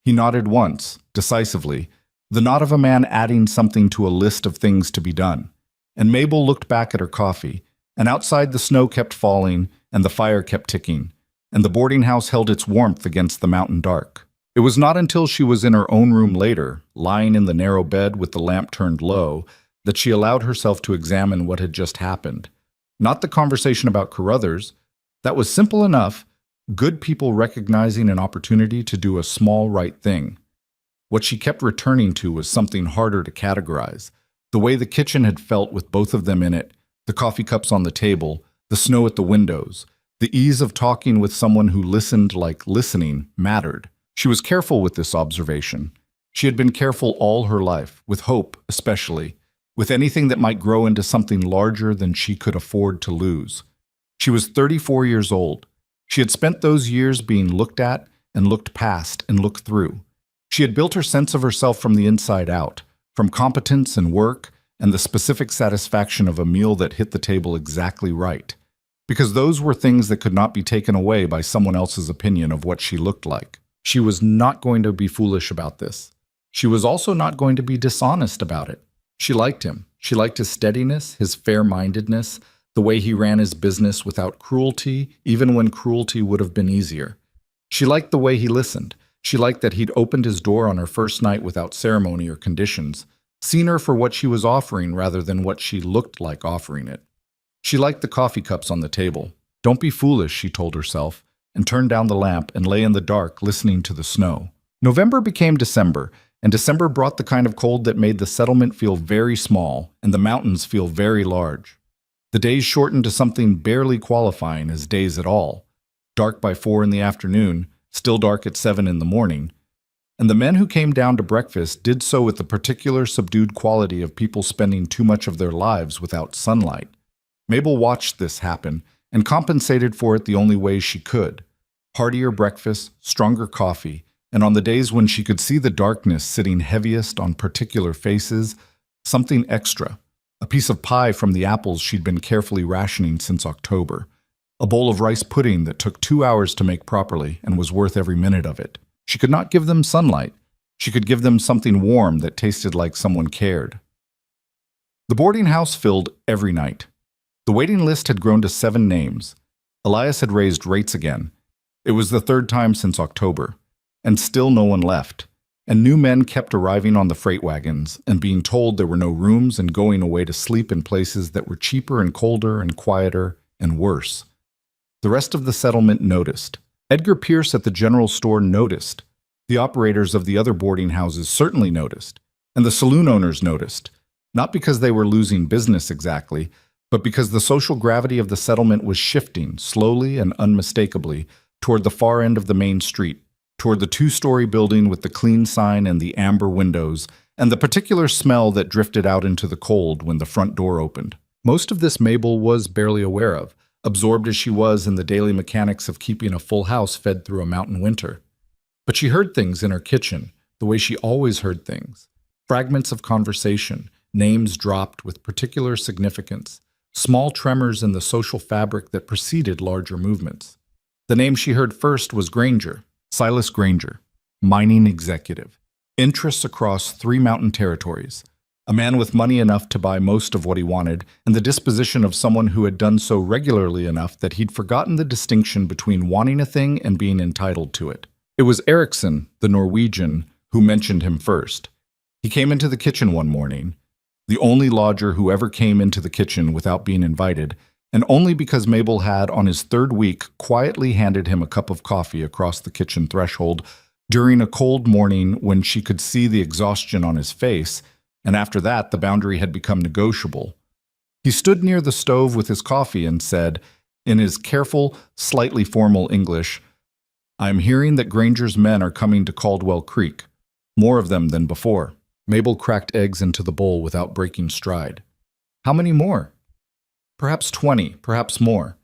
He nodded once, decisively, the nod of a man adding something to a list of things to be done. And Mabel looked back at her coffee, and outside the snow kept falling, and the fire kept ticking, and the boarding house held its warmth against the mountain dark. It was not until she was in her own room later, lying in the narrow bed with the lamp turned low, that she allowed herself to examine what had just happened. Not the conversation about Carruthers. That was simple enough, good people recognizing an opportunity to do a small right thing. What she kept returning to was something harder to categorize. The way the kitchen had felt with both of them in it, the coffee cups on the table, the snow at the windows, the ease of talking with someone who listened like listening mattered. She was careful with this observation. She had been careful all her life, with hope especially, with anything that might grow into something larger than she could afford to lose. She was 34 years old. She had spent those years being looked at and looked past and looked through. She had built her sense of herself from the inside out, from competence and work and the specific satisfaction of a meal that hit the table exactly right, because those were things that could not be taken away by someone else's opinion of what she looked like. She was not going to be foolish about this. She was also not going to be dishonest about it. She liked him. She liked his steadiness, his fair-mindedness, the way he ran his business without cruelty, even when cruelty would have been easier. She liked the way he listened. She liked that he'd opened his door on her first night without ceremony or conditions, seen her for what she was offering rather than what she looked like offering it. She liked the coffee cups on the table. Don't be foolish, she told herself, and turned down the lamp and lay in the dark listening to the snow. November became December, and December brought the kind of cold that made the settlement feel very small and the mountains feel very large. The days shortened to something barely qualifying as days at all. Dark by 4 in the afternoon, still dark at 7 in the morning. And the men who came down to breakfast did so with the particular subdued quality of people spending too much of their lives without sunlight. Mabel watched this happen and compensated for it the only way she could. Heartier breakfast, stronger coffee, and on the days when she could see the darkness sitting heaviest on particular faces, something extra. A piece of pie from the apples she'd been carefully rationing since October. A bowl of rice pudding that took 2 hours to make properly and was worth every minute of it. She could not give them sunlight. She could give them something warm that tasted like someone cared. The boarding house filled every night. The waiting list had grown to 7 names. Elias had raised rates again. It was the 3rd time since October. And still no one left. And new men kept arriving on the freight wagons and being told there were no rooms and going away to sleep in places that were cheaper and colder and quieter and worse. The rest of the settlement noticed. Edgar Pierce at the general store noticed. The operators of the other boarding houses certainly noticed. And the saloon owners noticed. Not because they were losing business exactly, but because the social gravity of the settlement was shifting, slowly and unmistakably, toward the far end of the main street, toward the 2-story building with the clean sign and the amber windows, and the particular smell that drifted out into the cold when the front door opened. Most of this Mabel was barely aware of, absorbed as she was in the daily mechanics of keeping a full house fed through a mountain winter. But she heard things in her kitchen, the way she always heard things. Fragments of conversation, names dropped with particular significance, small tremors in the social fabric that preceded larger movements. The name she heard first was Granger, Silas Granger, mining executive, interests across 3 mountain territories, a man with money enough to buy most of what he wanted, and the disposition of someone who had done so regularly enough that he'd forgotten the distinction between wanting a thing and being entitled to it. It was Eriksson, the Norwegian, who mentioned him first. He came into the kitchen one morning, the only lodger who ever came into the kitchen without being invited, and only because Mabel had, on his 3rd week, quietly handed him a cup of coffee across the kitchen threshold during a cold morning when she could see the exhaustion on his face, and after that the boundary had become negotiable. He stood near the stove with his coffee and said, in his careful, slightly formal English, "I am hearing that Granger's men are coming to Caldwell Creek. More of them than before." Mabel cracked eggs into the bowl without breaking stride. "How many more?" "Perhaps 20, perhaps more."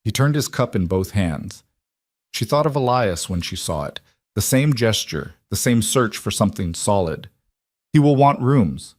He turned his cup in both hands. She thought of Elias when she saw it, the same gesture, the same search for something solid. "He will want rooms."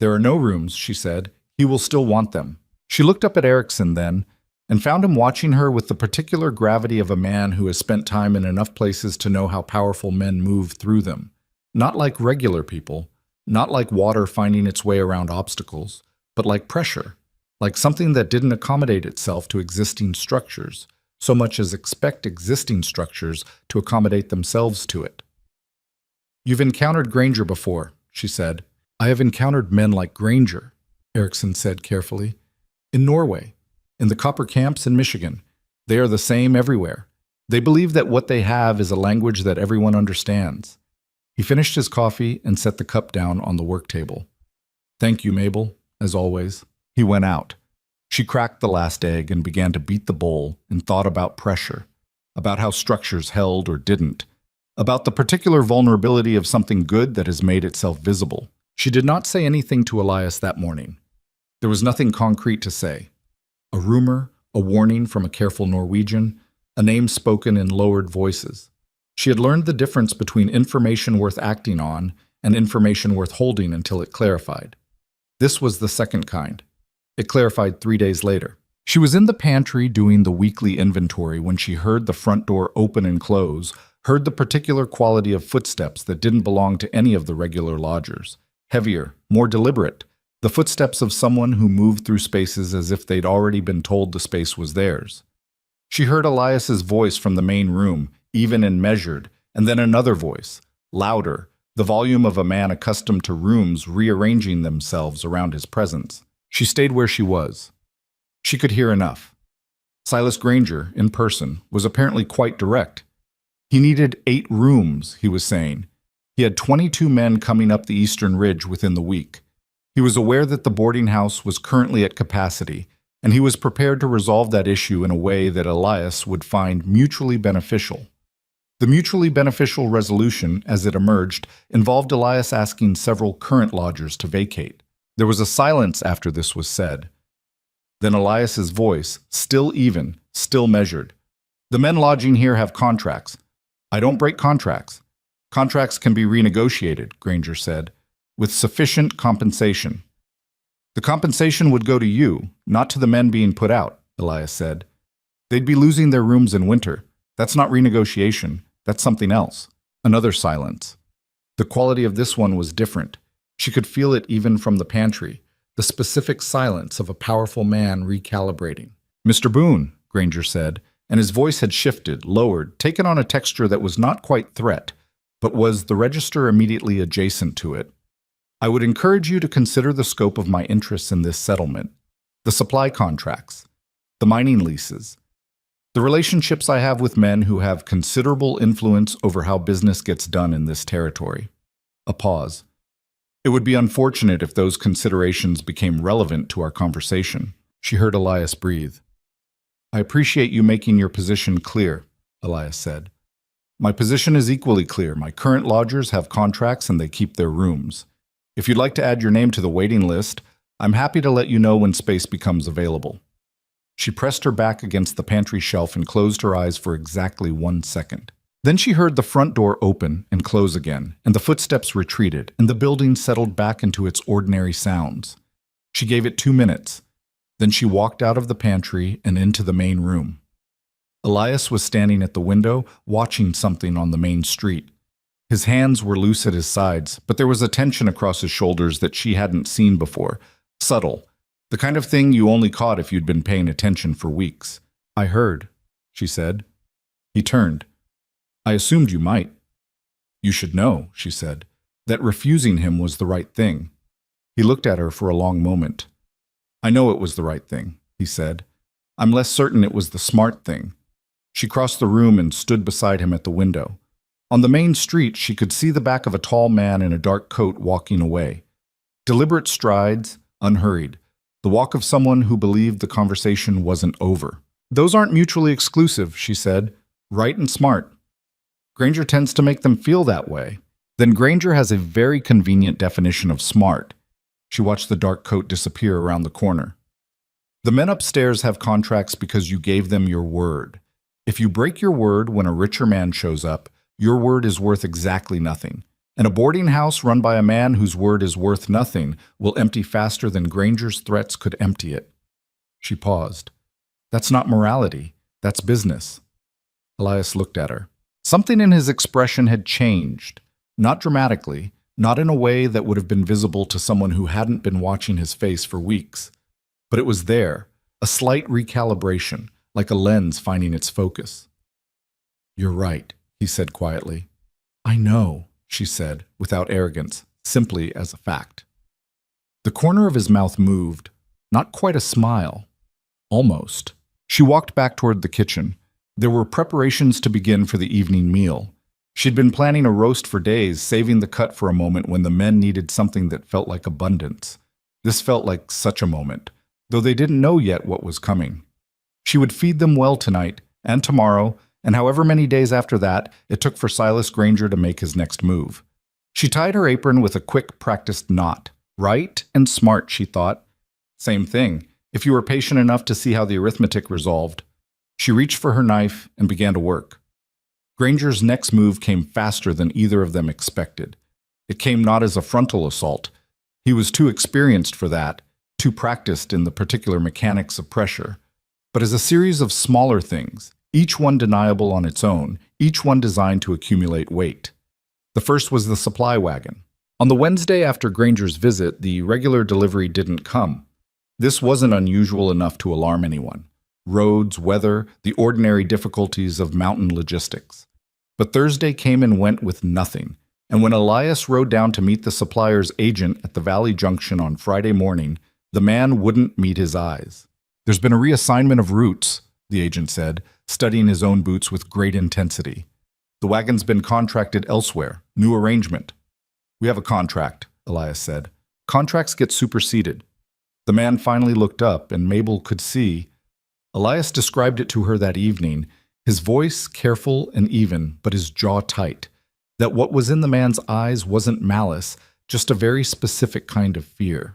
"There are no rooms," she said. "He will still want them." She looked up at Eriksson then, and found him watching her with the particular gravity of a man who has spent time in enough places to know how powerful men move through them. Not like regular people, not like water finding its way around obstacles, but like pressure. Like something that didn't accommodate itself to existing structures, so much as expect existing structures to accommodate themselves to it. "You've encountered Granger before," she said. "I have encountered men like Granger," Eriksson said carefully. "In Norway, in the copper camps in Michigan. They are the same everywhere. They believe that what they have is a language that everyone understands." He finished his coffee and set the cup down on the work table. "Thank you, Mabel, as always." He went out. She cracked the last egg and began to beat the bowl and thought about pressure, about how structures held or didn't, about the particular vulnerability of something good that has made itself visible. She did not say anything to Elias that morning. There was nothing concrete to say. A rumor, a warning from a careful Norwegian, a name spoken in lowered voices. She had learned the difference between information worth acting on and information worth holding until it clarified. This was the second kind. It clarified 3 days later. She was in the pantry doing the weekly inventory when she heard the front door open and close, heard the particular quality of footsteps that didn't belong to any of the regular lodgers. Heavier, more deliberate, the footsteps of someone who moved through spaces as if they'd already been told the space was theirs. She heard Elias's voice from the main room, even and measured, and then another voice, louder, the volume of a man accustomed to rooms rearranging themselves around his presence. She stayed where she was. She could hear enough. Silas Granger, in person, was apparently quite direct. He needed 8 rooms, he was saying. He had 22 men coming up the Eastern Ridge within the week. He was aware that the boarding house was currently at capacity, and he was prepared to resolve that issue in a way that Elias would find mutually beneficial. The mutually beneficial resolution, as it emerged, involved Elias asking several current lodgers to vacate. There was a silence after this was said. Then Elias's voice, still even, still measured. "The men lodging here have contracts. I don't break contracts. Contracts can be renegotiated," Granger said, "with sufficient compensation." "The compensation would go to you, not to the men being put out," Elias said. "They'd be losing their rooms in winter. That's not renegotiation. That's something else." Another silence. The quality of this one was different. She could feel it even from the pantry, the specific silence of a powerful man recalibrating. "Mr. Boone," Granger said, and his voice had shifted, lowered, taken on a texture that was not quite threat, but was the register immediately adjacent to it. "I would encourage you to consider the scope of my interests in this settlement, the supply contracts, the mining leases, the relationships I have with men who have considerable influence over how business gets done in this territory." A pause. "It would be unfortunate if those considerations became relevant to our conversation." She heard Elias breathe. "I appreciate you making your position clear," Elias said. "My position is equally clear. My current lodgers have contracts and they keep their rooms. If you'd like to add your name to the waiting list, I'm happy to let you know when space becomes available." She pressed her back against the pantry shelf and closed her eyes for exactly 1 second. Then she heard the front door open and close again, and the footsteps retreated, and the building settled back into its ordinary sounds. She gave it 2 minutes. Then she walked out of the pantry and into the main room. Elias was standing at the window, watching something on the main street. His hands were loose at his sides, but there was a tension across his shoulders that she hadn't seen before. Subtle. The kind of thing you only caught if you'd been paying attention for weeks. "I heard," she said. He turned. "I assumed you might." "You should know," she said, "that refusing him was the right thing." He looked at her for a long moment. "I know it was the right thing," he said. "I'm less certain it was the smart thing." She crossed the room and stood beside him at the window. On the main street, she could see the back of a tall man in a dark coat walking away. Deliberate strides, unhurried. The walk of someone who believed the conversation wasn't over. "Those aren't mutually exclusive," she said. "Right and smart. Granger tends to make them feel that way. Then Granger has a very convenient definition of smart." She watched the dark coat disappear around the corner. "The men upstairs have contracts because you gave them your word. If you break your word when a richer man shows up, your word is worth exactly nothing. And a boarding house run by a man whose word is worth nothing will empty faster than Granger's threats could empty it." She paused. "That's not morality. That's business." Elias looked at her. Something in his expression had changed. Not dramatically, not in a way that would have been visible to someone who hadn't been watching his face for weeks. But it was there, a slight recalibration, like a lens finding its focus. "You're right," he said quietly. "I know," she said, without arrogance, simply as a fact. The corner of his mouth moved, not quite a smile. Almost. She walked back toward the kitchen. There were preparations to begin for the evening meal. She'd been planning a roast for days, saving the cut for a moment when the men needed something that felt like abundance. This felt like such a moment, though they didn't know yet what was coming. She would feed them well tonight, and tomorrow, and however many days after that it took for Silas Granger to make his next move. She tied her apron with a quick, practiced knot. Right and smart, she thought. Same thing, if you were patient enough to see how the arithmetic resolved. She reached for her knife and began to work. Granger's next move came faster than either of them expected. It came not as a frontal assault. He was too experienced for that, too practiced in the particular mechanics of pressure, but as a series of smaller things, each one deniable on its own, each one designed to accumulate weight. The first was the supply wagon. On the Wednesday after Granger's visit, the regular delivery didn't come. This wasn't unusual enough to alarm anyone. Roads, weather, the ordinary difficulties of mountain logistics. But Thursday came and went with nothing, and when Elias rode down to meet the supplier's agent at the Valley Junction on Friday morning, the man wouldn't meet his eyes. "There's been a reassignment of routes," the agent said, studying his own boots with great intensity. "The wagon's been contracted elsewhere. New arrangement." "We have a contract," Elias said. "Contracts get superseded." The man finally looked up, and Mabel could see. Elias described it to her that evening, his voice careful and even, but his jaw tight, that what was in the man's eyes wasn't malice, just a very specific kind of fear.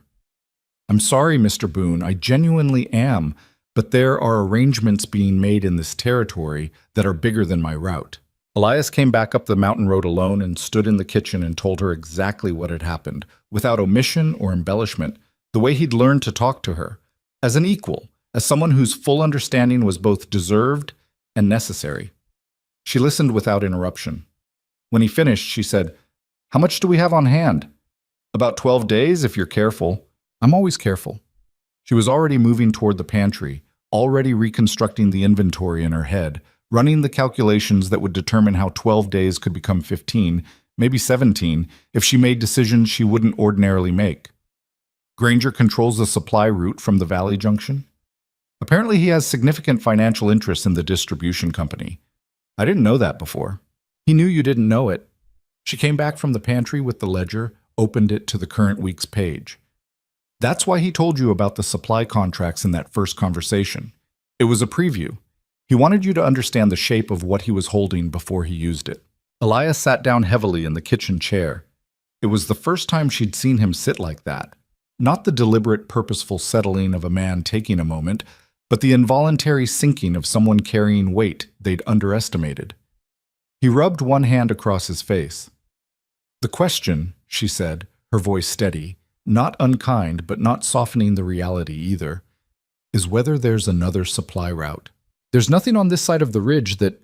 "I'm sorry, Mr. Boone, I genuinely am, but there are arrangements being made in this territory that are bigger than my route." Elias came back up the mountain road alone and stood in the kitchen and told her exactly what had happened, without omission or embellishment, the way he'd learned to talk to her, as an equal, as someone whose full understanding was both deserved and necessary. She listened without interruption. When he finished, she said, "How much do we have on hand?" "About 12 days, if you're careful." "I'm always careful." She was already moving toward the pantry, already reconstructing the inventory in her head, running the calculations that would determine how 12 days could become 15, maybe 17, if she made decisions she wouldn't ordinarily make. "Granger controls the supply route from the Valley Junction?" "Apparently he has significant financial interests in the distribution company." "I didn't know that before." "He knew you didn't know it." She came back from the pantry with the ledger, opened it to the current week's page. "That's why he told you about the supply contracts in that first conversation. It was a preview. He wanted you to understand the shape of what he was holding before he used it." Elias sat down heavily in the kitchen chair. It was the first time she'd seen him sit like that. Not the deliberate, purposeful settling of a man taking a moment, but the involuntary sinking of someone carrying weight they'd underestimated. He rubbed one hand across his face. "The question," she said, her voice steady, not unkind but not softening the reality either, "is whether there's another supply route. There's nothing on this side of the ridge that—"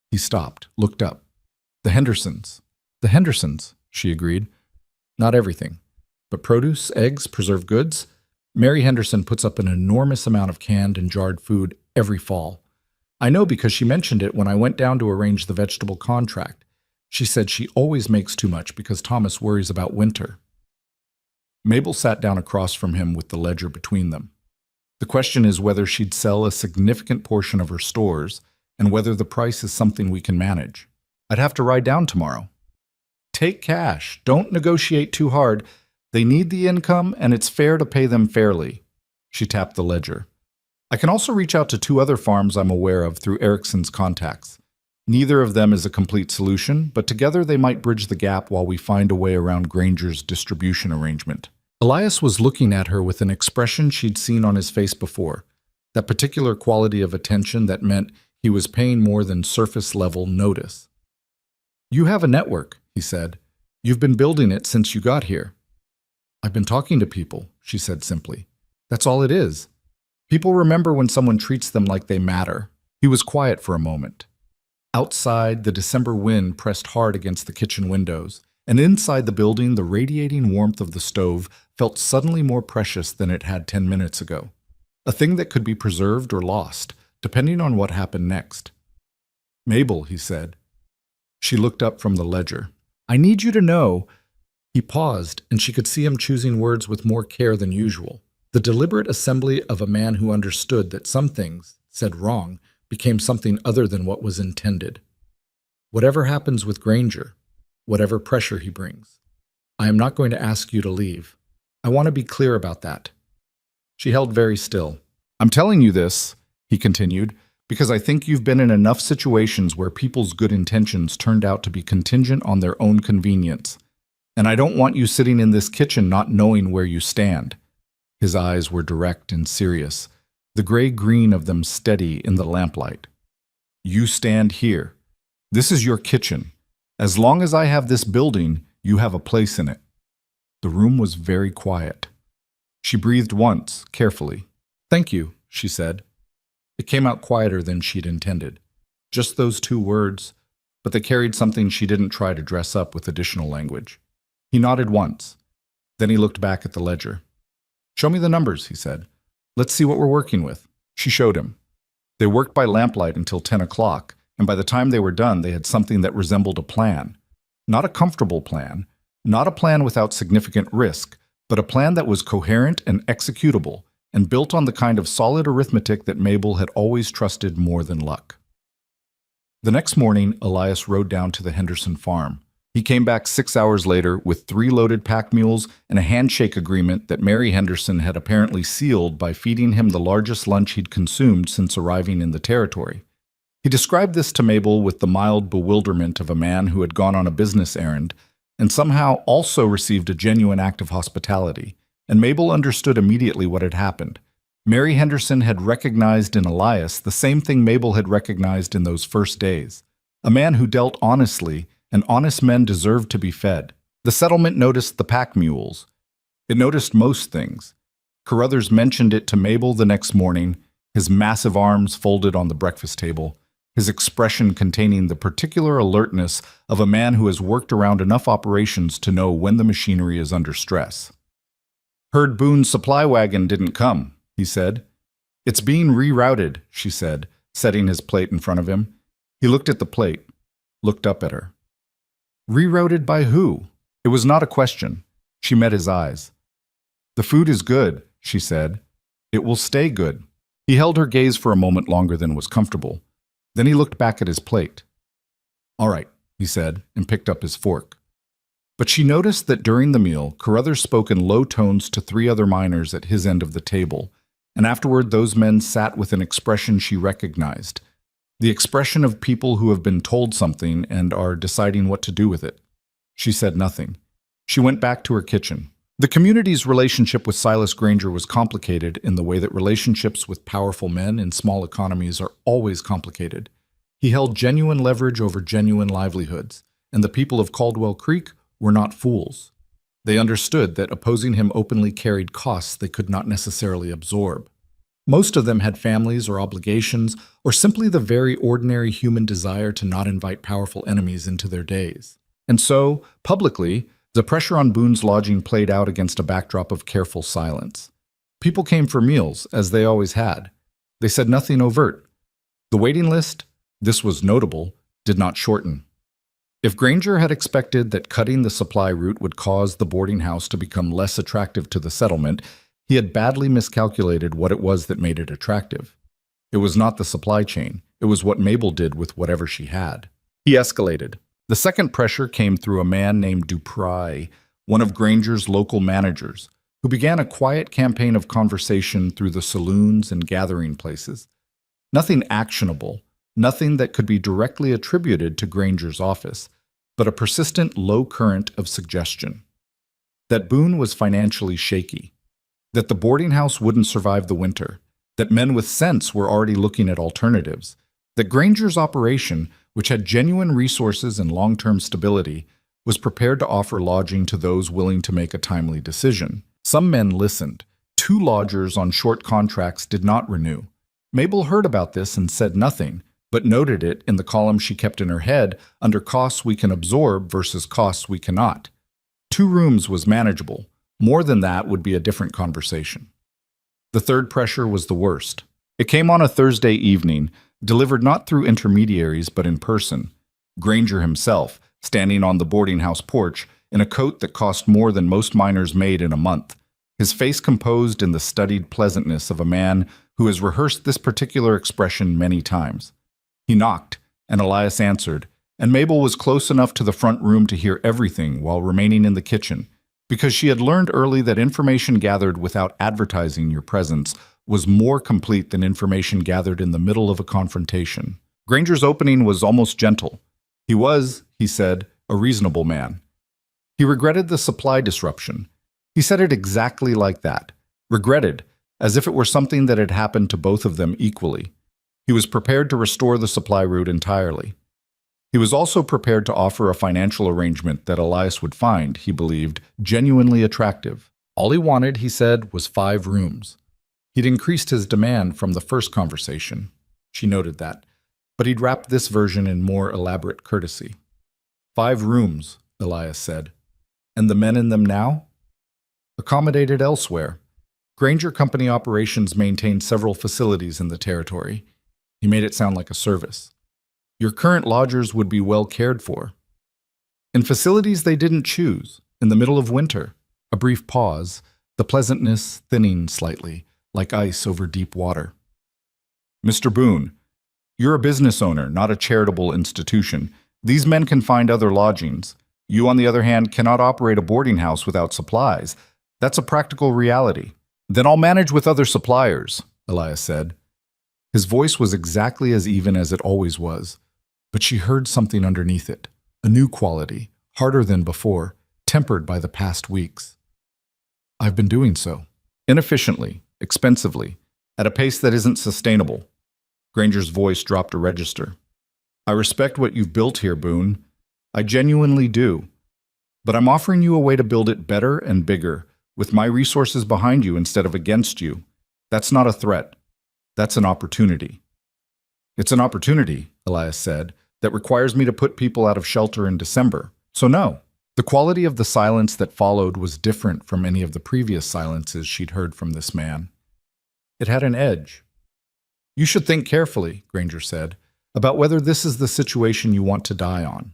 He stopped, looked up. "The Hendersons." "The Hendersons," she agreed. "Not everything. But produce, eggs, preserved goods. Mary Henderson puts up an enormous amount of canned and jarred food every fall. I know because she mentioned it when I went down to arrange the vegetable contract. She said she always makes too much because Thomas worries about winter." Mabel sat down across from him with the ledger between them. "The question is whether she'd sell a significant portion of her stores and whether the price is something we can manage. I'd have to ride down tomorrow." "Take cash. Don't negotiate too hard. They need the income, and it's fair to pay them fairly." She tapped the ledger. "I can also reach out to 2 other farms I'm aware of through Erickson's contacts. Neither of them is a complete solution, but together they might bridge the gap while we find a way around Granger's distribution arrangement." Elias was looking at her with an expression she'd seen on his face before, that particular quality of attention that meant he was paying more than surface-level notice. "You have a network," he said. "You've been building it since you got here." "I've been talking to people," she said simply. "That's all it is. People remember when someone treats them like they matter." He was quiet for a moment. Outside, the December wind pressed hard against the kitchen windows, and inside the building, the radiating warmth of the stove felt suddenly more precious than it had 10 minutes ago. A thing that could be preserved or lost, depending on what happened next. "Mabel," he said. She looked up from the ledger. "I need you to know—" He paused, and she could see him choosing words with more care than usual. The deliberate assembly of a man who understood that some things, said wrong, became something other than what was intended. Whatever happens with Granger, whatever pressure he brings, I am not going to ask you to leave. I want to be clear about that." She held very still. "I'm telling you this," he continued, "because I think you've been in enough situations where people's good intentions turned out to be contingent on their own convenience. And I don't want you sitting in this kitchen not knowing where you stand." His eyes were direct and serious, the gray-green of them steady in the lamplight. "You stand here. This is your kitchen. As long as I have this building, you have a place in it." The room was very quiet. She breathed once, carefully. "Thank you," she said. It came out quieter than she'd intended. Just those 2 words, but they carried something she didn't try to dress up with additional language. He nodded once. Then he looked back at the ledger. "Show me the numbers," he said. "Let's see what we're working with." She showed him. They worked by lamplight until 10 o'clock, and by the time they were done, they had something that resembled a plan. Not a comfortable plan, not a plan without significant risk, but a plan that was coherent and executable, and built on the kind of solid arithmetic that Mabel had always trusted more than luck. The next morning, Elias rode down to the Henderson farm. He came back 6 hours later with 3 loaded pack mules and a handshake agreement that Mary Henderson had apparently sealed by feeding him the largest lunch he'd consumed since arriving in the territory. He described this to Mabel with the mild bewilderment of a man who had gone on a business errand and somehow also received a genuine act of hospitality, and Mabel understood immediately what had happened. Mary Henderson had recognized in Elias the same thing Mabel had recognized in those first days, a man who dealt honestly, and honest men deserved to be fed. The settlement noticed the pack mules. It noticed most things. Carruthers mentioned it to Mabel the next morning, his massive arms folded on the breakfast table, his expression containing the particular alertness of a man who has worked around enough operations to know when the machinery is under stress. "Heard Boone's supply wagon didn't come," he said. "It's being rerouted," she said, setting his plate in front of him. He looked at the plate, looked up at her. "Rerouted by who?" It was not a question. She met his eyes. "The food is good," she said. "It will stay good." He held her gaze for a moment longer than was comfortable. Then he looked back at his plate. "All right," he said, and picked up his fork. But she noticed that during the meal, Carruthers spoke in low tones to 3 other miners at his end of the table, and afterward those men sat with an expression she recognized, the expression of people who have been told something and are deciding what to do with it. She said nothing. She went back to her kitchen. The community's relationship with Silas Granger was complicated in the way that relationships with powerful men in small economies are always complicated. He held genuine leverage over genuine livelihoods, and the people of Caldwell Creek were not fools. They understood that opposing him openly carried costs they could not necessarily absorb. Most of them had families or obligations, or simply the very ordinary human desire to not invite powerful enemies into their days. And so, publicly, the pressure on Boone's lodging played out against a backdrop of careful silence. People came for meals, as they always had. They said nothing overt. The waiting list, this was notable, did not shorten. If Granger had expected that cutting the supply route would cause the boarding house to become less attractive to the settlement, he had badly miscalculated what it was that made it attractive. It was not the supply chain. It was what Mabel did with whatever she had. He escalated. The second pressure came through a man named Dupri, one of Granger's local managers, who began a quiet campaign of conversation through the saloons and gathering places. Nothing actionable, nothing that could be directly attributed to Granger's office, but a persistent low current of suggestion. That Boone was financially shaky, that the boarding house wouldn't survive the winter, that men with sense were already looking at alternatives, that Granger's operation, which had genuine resources and long-term stability, was prepared to offer lodging to those willing to make a timely decision. Some men listened. 2 lodgers on short contracts did not renew. Mabel heard about this and said nothing, but noted it in the column she kept in her head under costs we can absorb versus costs we cannot. 2 rooms was manageable. More than that would be a different conversation. The third pressure was the worst. It came on a Thursday evening, delivered not through intermediaries but in person. Granger himself, standing on the boarding house porch, in a coat that cost more than most miners made in a month, his face composed in the studied pleasantness of a man who has rehearsed this particular expression many times. He knocked, and Elias answered, And Mabel was close enough to the front room to hear everything while remaining in the kitchen, because she had learned early that information gathered without advertising your presence was more complete than information gathered in the middle of a confrontation. Granger's opening was almost gentle. He was, he said, a reasonable man. He regretted the supply disruption. He said it exactly like that. Regretted, as if it were something that had happened to both of them equally. He was prepared to restore the supply route entirely. He was also prepared to offer a financial arrangement that Elias would find, he believed, genuinely attractive. All he wanted, he said, was 5 rooms. He'd increased his demand from the first conversation. She noted that. But he'd wrapped this version in more elaborate courtesy. 5 rooms, Elias said. And the men in them now? Accommodated elsewhere. Granger Company operations maintained several facilities in the territory. He made it sound like a service. Your current lodgers would be well cared for. In facilities they didn't choose, in the middle of winter. A brief pause, the pleasantness thinning slightly, like ice over deep water. Mr. Boone, you're a business owner, not a charitable institution. These men can find other lodgings. You, on the other hand, cannot operate a boarding house without supplies. That's a practical reality. Then I'll manage with other suppliers, Elias said. His voice was exactly as even as it always was, but she heard something underneath it, a new quality, harder than before, tempered by the past weeks. I've been doing so. Inefficiently, expensively, at a pace that isn't sustainable. Granger's voice dropped a register. I respect what you've built here, Boone. I genuinely do. But I'm offering you a way to build it better and bigger, with my resources behind you instead of against you. That's not a threat. That's an opportunity. It's an opportunity, Elias said, that requires me to put people out of shelter in December. So no. The quality of the silence that followed was different from any of the previous silences she'd heard from this man. It had an edge. You should think carefully, Granger said, about whether this is the situation you want to die on.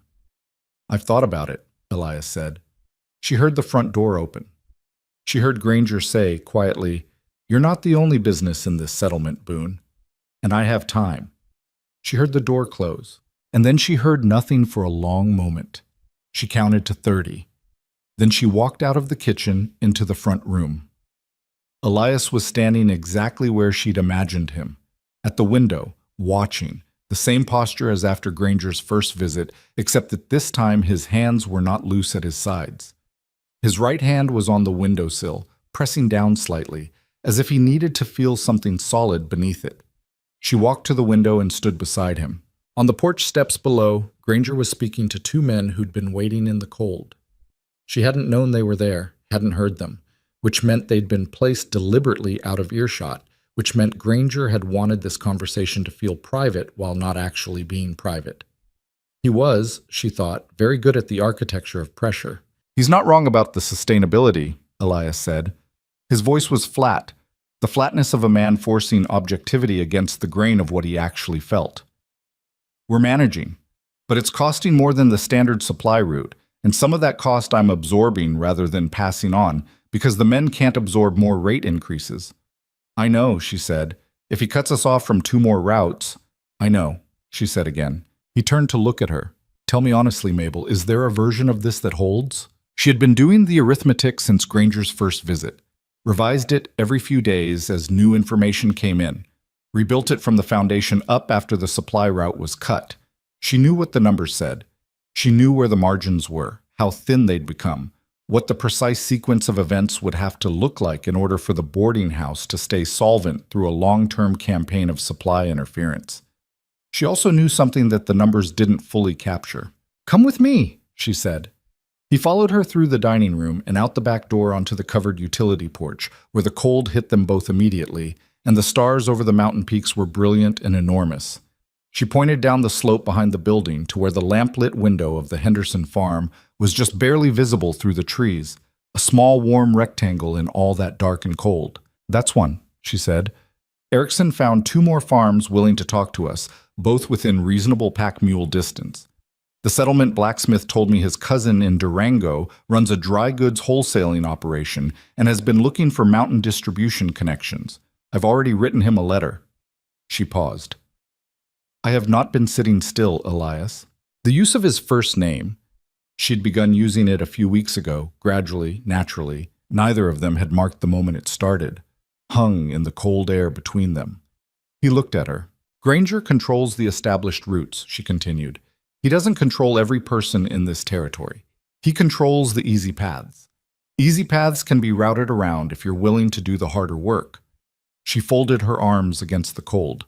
I've thought about it, Elias said. She heard the front door open. She heard Granger say quietly, You're not the only business in this settlement, Boone, and I have time. She heard the door close, and then she heard nothing for a long moment. She counted to 30. Then she walked out of the kitchen into the front room. Elias was standing exactly where she'd imagined him, at the window, watching, the same posture as after Granger's first visit, except that this time his hands were not loose at his sides. His right hand was on the windowsill, pressing down slightly, as if he needed to feel something solid beneath it. She walked to the window and stood beside him. On the porch steps below, Granger was speaking to 2 men who'd been waiting in the cold. She hadn't known they were there, hadn't heard them, which meant they'd been placed deliberately out of earshot, which meant Granger had wanted this conversation to feel private while not actually being private. He was, she thought, very good at the architecture of pressure. He's not wrong about the sustainability, Elias said. His voice was flat, the flatness of a man forcing objectivity against the grain of what he actually felt. We're managing, but it's costing more than the standard supply route, and some of that cost I'm absorbing rather than passing on, because the men can't absorb more rate increases. I know, she said. If he cuts us off from 2 more routes. I know, she said again. He turned to look at her. Tell me honestly, Mabel, is there a version of this that holds? She had been doing the arithmetic since Granger's first visit, revised it every few days as new information came in, rebuilt it from the foundation up after the supply route was cut. She knew what the numbers said. She knew where the margins were, how thin they'd become, what the precise sequence of events would have to look like in order for the boarding house to stay solvent through a long-term campaign of supply interference. She also knew something that the numbers didn't fully capture. Come with me, she said. He followed her through the dining room and out the back door onto the covered utility porch, where the cold hit them both immediately, and the stars over the mountain peaks were brilliant and enormous. She pointed down the slope behind the building to where the lamp-lit window of the Henderson farm was just barely visible through the trees, a small warm rectangle in all that dark and cold. That's one, she said. Erickson found 2 more farms willing to talk to us, both within reasonable pack mule distance. The settlement blacksmith told me his cousin in Durango runs a dry goods wholesaling operation and has been looking for mountain distribution connections. I've already written him a letter. She paused. I have not been sitting still, Elias. The use of his first name, she'd begun using it a few weeks ago, gradually, naturally, neither of them had marked the moment it started, hung in the cold air between them. He looked at her. Granger controls the established routes, she continued. He doesn't control every person in this territory. He controls the easy paths. Easy paths can be routed around if you're willing to do the harder work. She folded her arms against the cold.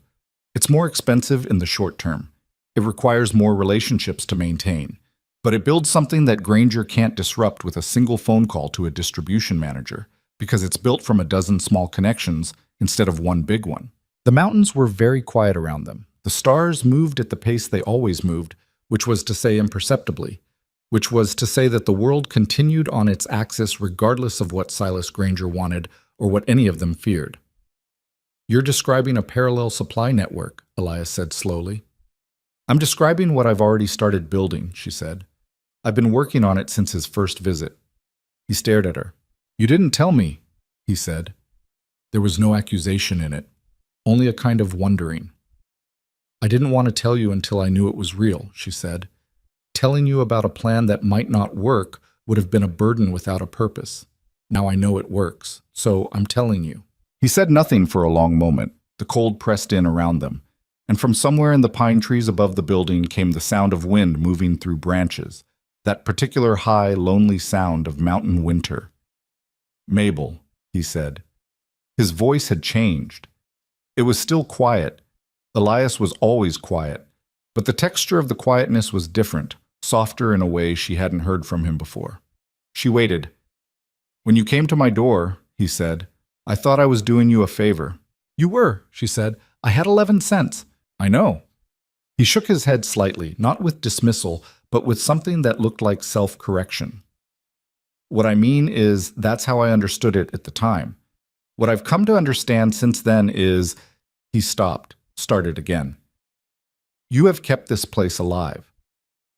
It's more expensive in the short term. It requires more relationships to maintain. But it builds something that Granger can't disrupt with a single phone call to a distribution manager, because it's built from a dozen small connections instead of one big one. The mountains were very quiet around them. The stars moved at the pace they always moved, which was to say imperceptibly, which was to say that the world continued on its axis regardless of what Silas Granger wanted or what any of them feared. "You're describing a parallel supply network," Elias said slowly. "I'm describing what I've already started building," she said. "I've been working on it since his first visit." He stared at her. "You didn't tell me," he said. There was no accusation in it, only a kind of wondering. "I didn't want to tell you until I knew it was real," she said. "Telling you about a plan that might not work would have been a burden without a purpose. Now I know it works, so I'm telling you." He said nothing for a long moment. The cold pressed in around them, and from somewhere in the pine trees above the building came the sound of wind moving through branches, that particular high, lonely sound of mountain winter. "Mabel," he said. His voice had changed. It was still quiet. Elias was always quiet, but the texture of the quietness was different, softer in a way she hadn't heard from him before. She waited. "When you came to my door," he said, "I thought I was doing you a favor." "You were," she said. "I had 11 cents. "I know." He shook his head slightly, not with dismissal, but with something that looked like self-correction. "What I mean is, that's how I understood it at the time. What I've come to understand since then is—" He stopped, started again. "You have kept this place alive.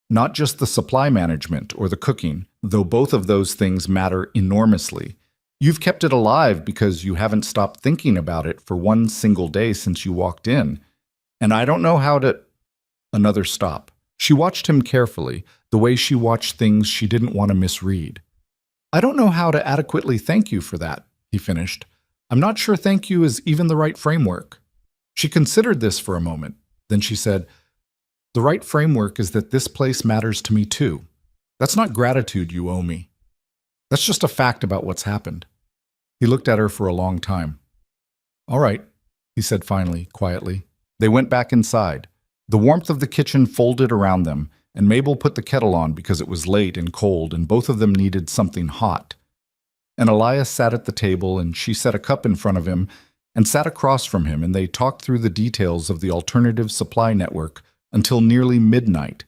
Not just the supply management or the cooking, though both of those things matter enormously. You've kept it alive because you haven't stopped thinking about it for one single day since you walked in. And I don't know how to—" Another stop. She watched him carefully, the way she watched things she didn't want to misread. "I don't know how to adequately thank you for that," he finished. "I'm not sure thank you is even the right framework." She considered this for a moment. Then she said, "The right framework is that this place matters to me too. That's not gratitude you owe me. That's just a fact about what's happened." He looked at her for a long time. "All right," he said finally, quietly. They went back inside. The warmth of the kitchen folded around them, and Mabel put the kettle on because it was late and cold and both of them needed something hot. And Elias sat at the table and she set a cup in front of him and sat across from him, and they talked through the details of the alternative supply network until nearly midnight.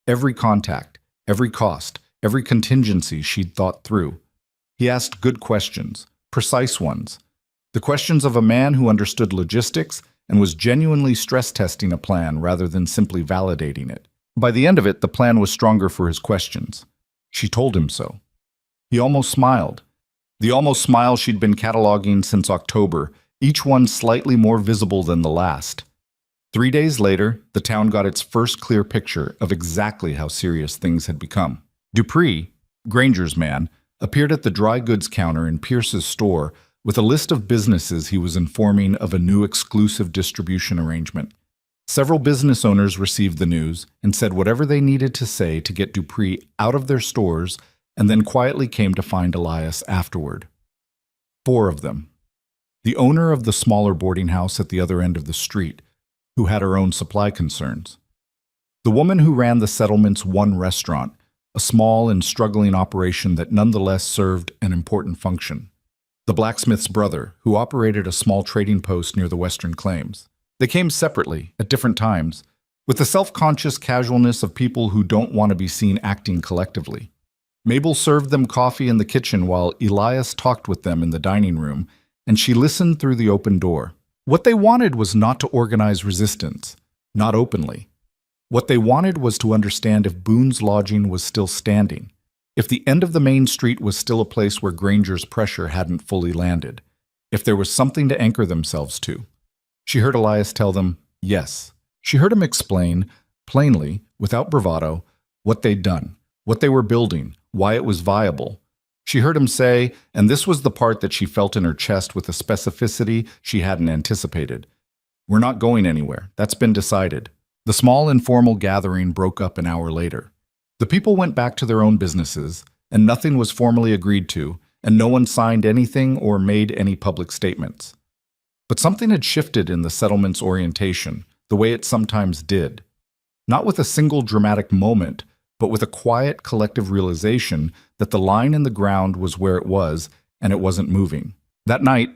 Every contact, every cost, every contingency she'd thought through. He asked good questions, precise ones. The questions of a man who understood logistics and was genuinely stress-testing a plan rather than simply validating it. By the end of it, the plan was stronger for his questions. She told him so. He almost smiled. The almost smile she'd been cataloging since October, each one slightly more visible than the last. 3 days later, the town got its first clear picture of exactly how serious things had become. Dupree, Granger's man, appeared at the dry goods counter in Pierce's store with a list of businesses he was informing of a new exclusive distribution arrangement. Several business owners received the news and said whatever they needed to say to get Dupree out of their stores, and then quietly came to find Elias afterward. 4 of them. The owner of the smaller boarding house at the other end of the street, who had her own supply concerns. The woman who ran the settlement's one restaurant, a small and struggling operation that nonetheless served an important function. The blacksmith's brother, who operated a small trading post near the Western Claims. They came separately, at different times, with the self-conscious casualness of people who don't want to be seen acting collectively. Mabel served them coffee in the kitchen while Elias talked with them in the dining room, and she listened through the open door. What they wanted was not to organize resistance, not openly. What they wanted was to understand if Boone's lodging was still standing, if the end of the main street was still a place where Granger's pressure hadn't fully landed, if there was something to anchor themselves to. She heard Elias tell them, yes. She heard him explain, plainly, without bravado, what they'd done, what they were building, why it was viable. She heard him say, and this was the part that she felt in her chest with a specificity she hadn't anticipated, "We're not going anywhere. That's been decided." The small informal gathering broke up an hour later. The people went back to their own businesses, and nothing was formally agreed to, and no one signed anything or made any public statements. But something had shifted in the settlement's orientation, the way it sometimes did. Not with a single dramatic moment, but with a quiet collective realization that the line in the ground was where it was, and it wasn't moving. That night,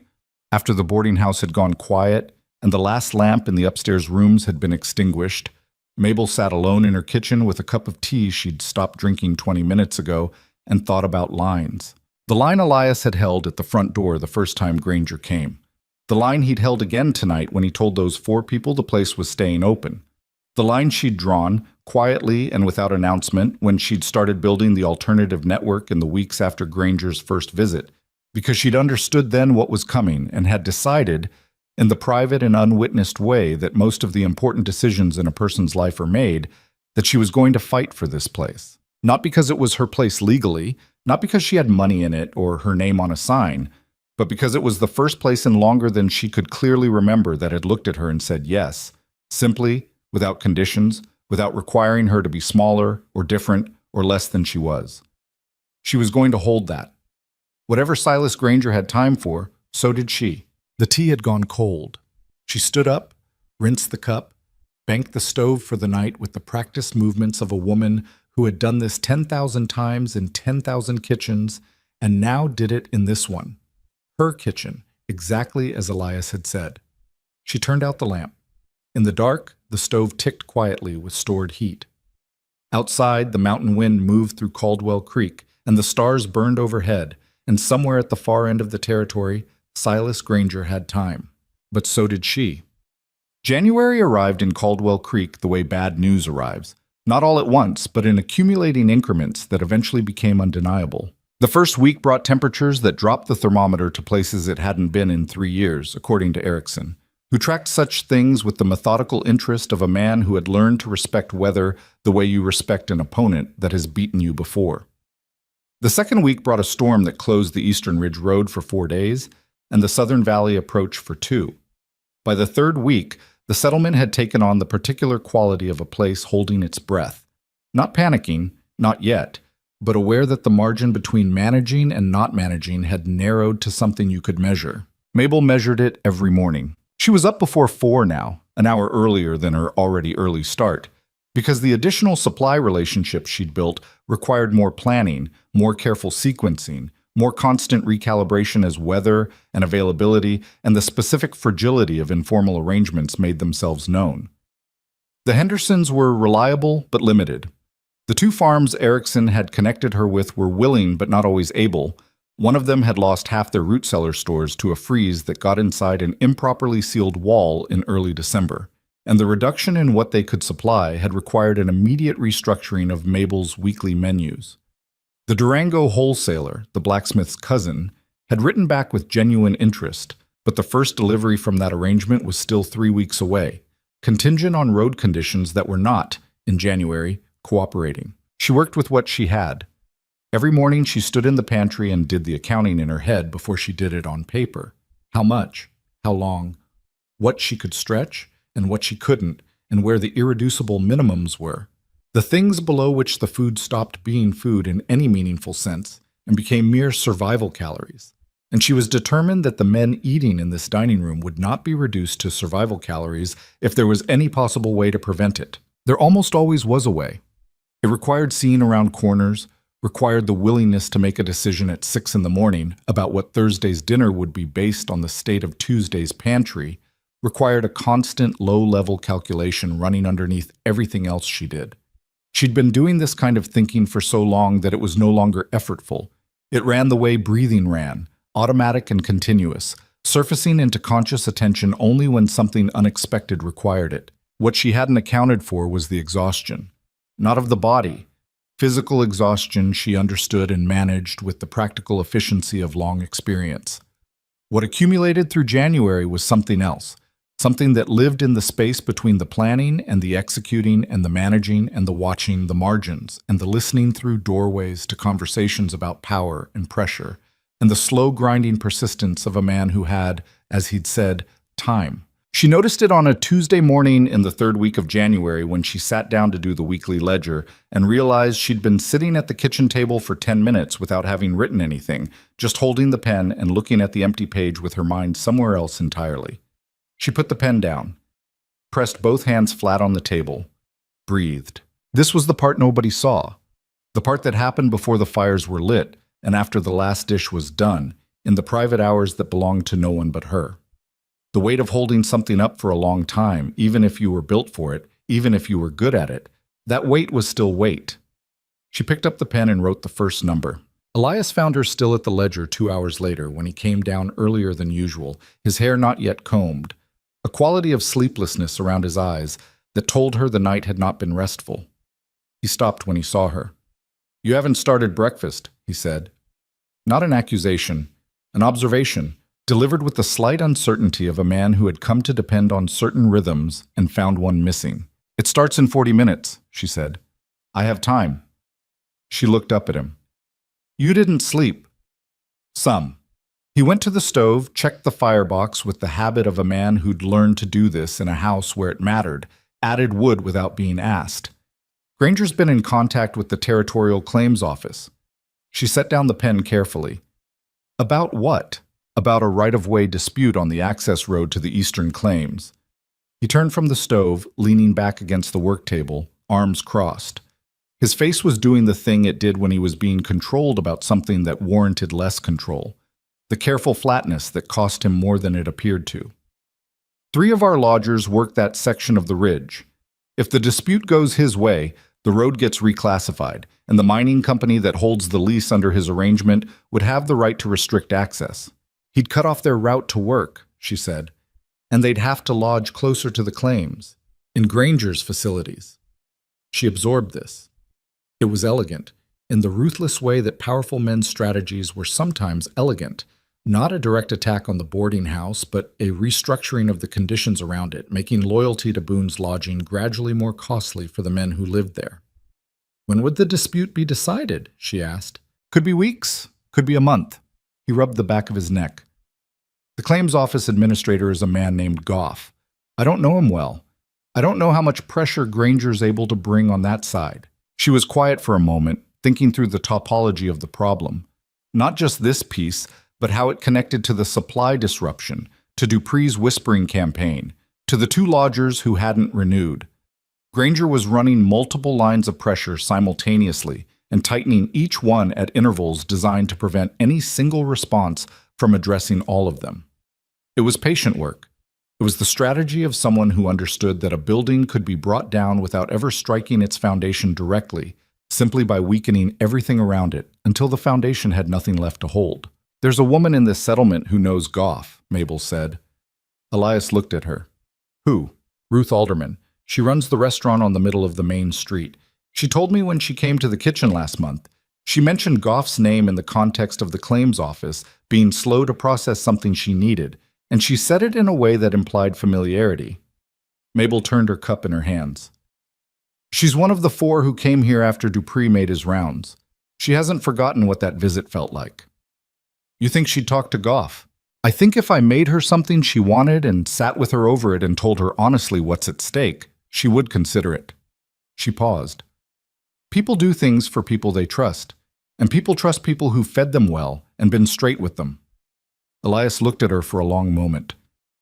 after the boarding house had gone quiet, and the last lamp in the upstairs rooms had been extinguished, Mabel sat alone in her kitchen with a cup of tea she'd stopped drinking 20 minutes ago and thought about lines. The line Elias had held at the front door the first time Granger came. The line he'd held again tonight when he told those 4 people the place was staying open. The line she'd drawn, quietly and without announcement, when she'd started building the alternative network in the weeks after Granger's first visit, because she'd understood then what was coming and had decided, in the private and unwitnessed way that most of the important decisions in a person's life are made, that she was going to fight for this place. Not because it was her place legally, not because she had money in it or her name on a sign, but because it was the first place in longer than she could clearly remember that had looked at her and said yes, simply, without conditions, without requiring her to be smaller or different or less than she was. She was going to hold that. Whatever Silas Granger had time for, so did she. The tea had gone cold. She stood up, rinsed the cup, banked the stove for the night with the practiced movements of a woman who had done this 10,000 times in 10,000 kitchens and now did it in this one. Her kitchen, exactly as Elias had said. She turned out the lamp. In the dark, the stove ticked quietly with stored heat. Outside, the mountain wind moved through Caldwell Creek, and the stars burned overhead, and somewhere at the far end of the territory, Silas Granger had time. But so did she. January arrived in Caldwell Creek the way bad news arrives, not all at once, but in accumulating increments that eventually became undeniable. The first week brought temperatures that dropped the thermometer to places it hadn't been in 3 years, according to Erickson, who tracked such things with the methodical interest of a man who had learned to respect weather the way you respect an opponent that has beaten you before. The second week brought a storm that closed the Eastern Ridge Road for 4 days, and the Southern Valley Approach for 2. By the third week, the settlement had taken on the particular quality of a place holding its breath, not panicking, not yet, but aware that the margin between managing and not managing had narrowed to something you could measure. Mabel measured it every morning. She was up before 4 now, an hour earlier than her already early start, because the additional supply relationships she'd built required more planning, more careful sequencing, more constant recalibration as weather and availability and the specific fragility of informal arrangements made themselves known. The Hendersons were reliable but limited. The 2 farms Erickson had connected her with were willing but not always able. One of them had lost half their root cellar stores to a freeze that got inside an improperly sealed wall in early December, and the reduction in what they could supply had required an immediate restructuring of Mabel's weekly menus. The Durango wholesaler, the blacksmith's cousin, had written back with genuine interest, but the first delivery from that arrangement was still 3 weeks away, contingent on road conditions that were not, in January, cooperating. She worked with what she had. Every morning she stood in the pantry and did the accounting in her head before she did it on paper. How much? How long? What she could stretch and what she couldn't, and where the irreducible minimums were. The things below which the food stopped being food in any meaningful sense and became mere survival calories. And she was determined that the men eating in this dining room would not be reduced to survival calories if there was any possible way to prevent it. There almost always was a way. It required seeing around corners, required the willingness to make a decision at 6 in the morning about what Thursday's dinner would be based on the state of Tuesday's pantry, required a constant low-level calculation running underneath everything else she did. She'd been doing this kind of thinking for so long that it was no longer effortful. It ran the way breathing ran, automatic and continuous, surfacing into conscious attention only when something unexpected required it. What she hadn't accounted for was the exhaustion. Not of the body. Physical exhaustion she understood and managed with the practical efficiency of long experience. What accumulated through January was something else, something that lived in the space between the planning and the executing and the managing and the watching, the margins, and the listening through doorways to conversations about power and pressure, and the slow grinding persistence of a man who had, as he'd said, time. She noticed it on a Tuesday morning in the third week of January when she sat down to do the weekly ledger and realized she'd been sitting at the kitchen table for 10 minutes without having written anything, just holding the pen and looking at the empty page with her mind somewhere else entirely. She put the pen down, pressed both hands flat on the table, breathed. This was the part nobody saw, the part that happened before the fires were lit and after the last dish was done, in the private hours that belonged to no one but her. The weight of holding something up for a long time, even if you were built for it, even if you were good at it, that weight was still weight. She picked up the pen and wrote the first number. Elias found her still at the ledger 2 hours later when he came down earlier than usual, his hair not yet combed, a quality of sleeplessness around his eyes that told her the night had not been restful. He stopped when he saw her. "You haven't started breakfast," he said. Not an accusation, an observation, delivered with the slight uncertainty of a man who had come to depend on certain rhythms and found one missing. "It starts in 40 minutes, she said. "I have time." She looked up at him. "You didn't sleep." "Some." He went to the stove, checked the firebox with the habit of a man who'd learned to do this in a house where it mattered, added wood without being asked. Granger's been in contact with the Territorial Claims Office. She set down the pen carefully. About what? About a right-of-way dispute on the access road to the eastern claims. He turned from the stove, leaning back against the work table, arms crossed. His face was doing the thing it did when he was being controlled about something that warranted less control, the careful flatness that cost him more than it appeared to. 3 of our lodgers work that section of the ridge. If the dispute goes his way, the road gets reclassified, and the mining company that holds the lease under his arrangement would have the right to restrict access. He'd cut off their route to work, she said, and they'd have to lodge closer to the claims, in Granger's facilities. She absorbed this. It was elegant, in the ruthless way that powerful men's strategies were sometimes elegant, not a direct attack on the boarding house, but a restructuring of the conditions around it, making loyalty to Boone's lodging gradually more costly for the men who lived there. "When would the dispute be decided?" she asked. "Could be weeks, could be a month." He rubbed the back of his neck. "The claims office administrator is a man named Goff. I don't know him well. I don't know how much pressure Granger's able to bring on that side." She was quiet for a moment, thinking through the topology of the problem. Not just this piece, but how it connected to the supply disruption, to Dupree's whispering campaign, to the 2 lodgers who hadn't renewed. Granger was running multiple lines of pressure simultaneously and tightening each one at intervals designed to prevent any single response from addressing all of them. It was patient work. It was the strategy of someone who understood that a building could be brought down without ever striking its foundation directly, simply by weakening everything around it until the foundation had nothing left to hold. "There's a woman in this settlement who knows Goff," Mabel said. Elias looked at her. "Who?" "Ruth Alderman. She runs the restaurant on the middle of the main street. She told me when she came to the kitchen last month. She mentioned Goff's name in the context of the claims office being slow to process something she needed, and she said it in a way that implied familiarity." Mabel turned her cup in her hands. "She's one of the 4 who came here after Dupree made his rounds. She hasn't forgotten what that visit felt like." "You think she'd talk to Goff?" "I think if I made her something she wanted and sat with her over it and told her honestly what's at stake, she would consider it." She paused. "People do things for people they trust, and people trust people who fed them well and been straight with them." Elias looked at her for a long moment.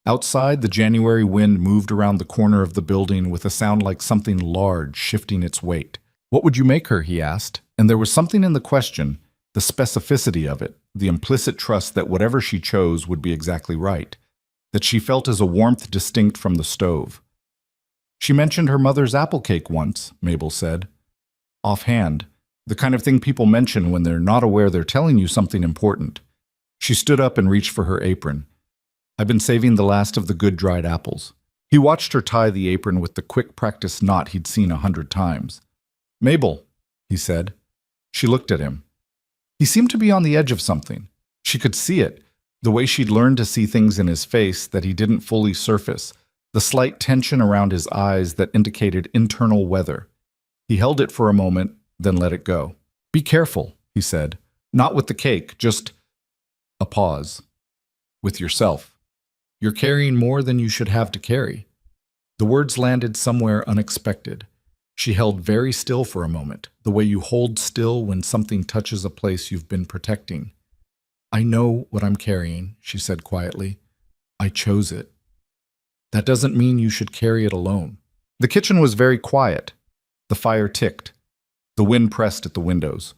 Outside, the January wind moved around the corner of the building with a sound like something large shifting its weight. "What would you make her?" he asked, and there was something in the question, the specificity of it, the implicit trust that whatever she chose would be exactly right, that she felt as a warmth distinct from the stove. "She mentioned her mother's apple cake once," Mabel said. Offhand, the kind of thing people mention when they're not aware they're telling you something important. She stood up and reached for her apron. "I've been saving the last of the good dried apples." He watched her tie the apron with the quick practiced knot he'd seen 100 times. "Mabel," he said. She looked at him. He seemed to be on the edge of something. She could see it, the way she'd learned to see things in his face that he didn't fully surface, the slight tension around his eyes that indicated internal weather. He held it for a moment, then let it go. "Be careful," he said. "Not with the cake, just—" A pause. "With yourself. You're carrying more than you should have to carry." The words landed somewhere unexpected. She held very still for a moment, the way you hold still when something touches a place you've been protecting. "I know what I'm carrying," she said quietly. "I chose it. That doesn't mean you should carry it alone." The kitchen was very quiet. The fire ticked. The wind pressed at the windows.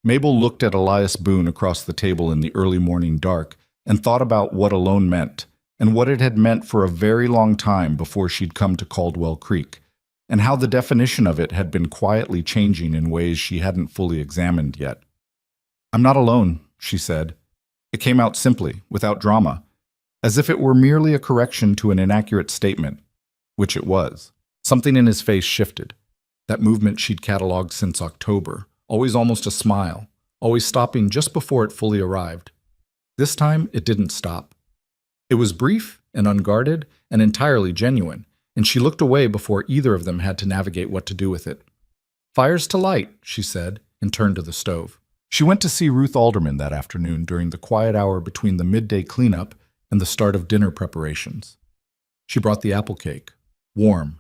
Mabel looked at Elias Boone across the table in the early morning dark and thought about what alone meant, and what it had meant for a very long time before she'd come to Caldwell Creek, and how the definition of it had been quietly changing in ways she hadn't fully examined yet. "I'm not alone," she said. It came out simply, without drama, as if it were merely a correction to an inaccurate statement, which it was. Something in his face shifted. That movement she'd cataloged since October, always almost a smile, always stopping just before it fully arrived. This time, it didn't stop. It was brief and unguarded and entirely genuine, and she looked away before either of them had to navigate what to do with it. "Fires to light," she said, and turned to the stove. She went to see Ruth Alderman that afternoon during the quiet hour between the midday cleanup and the start of dinner preparations. She brought the apple cake, warm,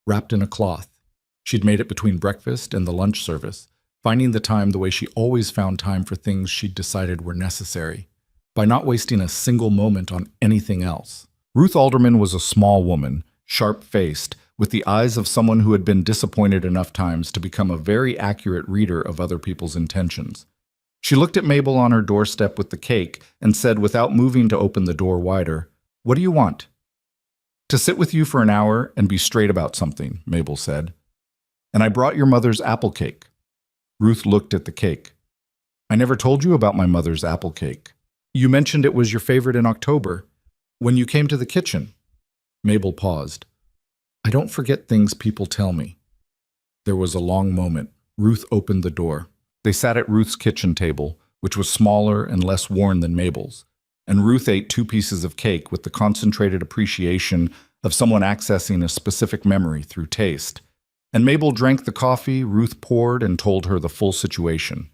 wrapped in a cloth. She'd made it between breakfast and the lunch service, finding the time the way she always found time for things she'd decided were necessary, by not wasting a single moment on anything else. Ruth Alderman was a small woman, sharp-faced, with the eyes of someone who had been disappointed enough times to become a very accurate reader of other people's intentions. She looked at Mabel on her doorstep with the cake and said without moving to open the door wider, "What do you want?" "To sit with you for an hour and be straight about something," Mabel said. "And I brought your mother's apple cake." Ruth looked at the cake. "I never told you about my mother's apple cake. You mentioned it was your favorite in October, when you came to the kitchen." Mabel paused. "I don't forget things people tell me." There was a long moment. Ruth opened the door. They sat at Ruth's kitchen table, which was smaller and less worn than Mabel's, and Ruth ate 2 pieces of cake with the concentrated appreciation of someone accessing a specific memory through taste. And Mabel drank the coffee Ruth poured and told her the full situation.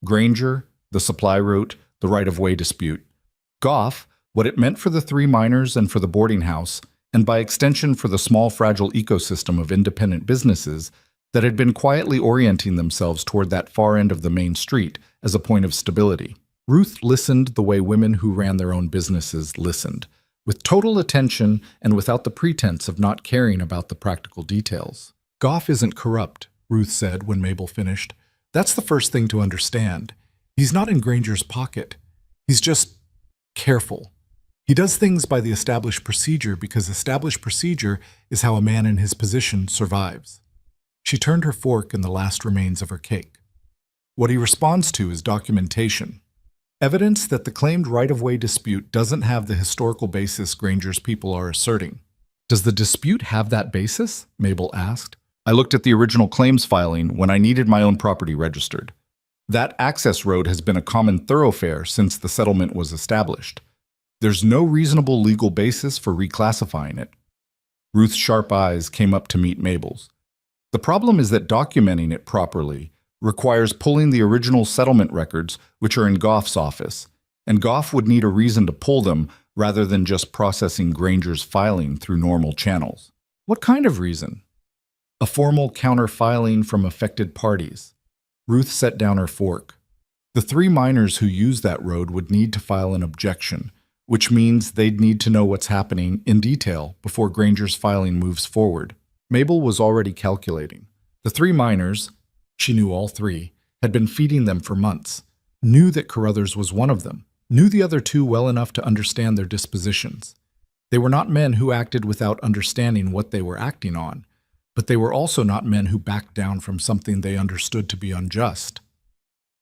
Granger, the supply route, the right-of-way dispute. Goff, what it meant for the 3 miners and for the boarding house, and by extension for the small fragile ecosystem of independent businesses that had been quietly orienting themselves toward that far end of the main street as a point of stability. Ruth listened the way women who ran their own businesses listened, with total attention and without the pretense of not caring about the practical details. "Goff isn't corrupt," Ruth said when Mabel finished. "That's the first thing to understand. He's not in Granger's pocket. He's just careful. He does things by the established procedure because established procedure is how a man in his position survives." She turned her fork in the last remains of her cake. "What he responds to is documentation. Evidence that the claimed right-of-way dispute doesn't have the historical basis Granger's people are asserting." "Does the dispute have that basis?" Mabel asked. "I looked at the original claims filing when I needed my own property registered. That access road has been a common thoroughfare since the settlement was established. There's no reasonable legal basis for reclassifying it." Ruth's sharp eyes came up to meet Mabel's. "The problem is that documenting it properly requires pulling the original settlement records, which are in Goff's office, and Goff would need a reason to pull them rather than just processing Granger's filing through normal channels." "What kind of reason?" "A formal counter-filing from affected parties." Ruth set down her fork. "The 3 miners who use that road would need to file an objection, which means they'd need to know what's happening in detail before Granger's filing moves forward." Mabel was already calculating. The 3 miners, she knew all 3, had been feeding them for months, knew that Carruthers was one of them, knew the other 2 well enough to understand their dispositions. They were not men who acted without understanding what they were acting on, but they were also not men who backed down from something they understood to be unjust.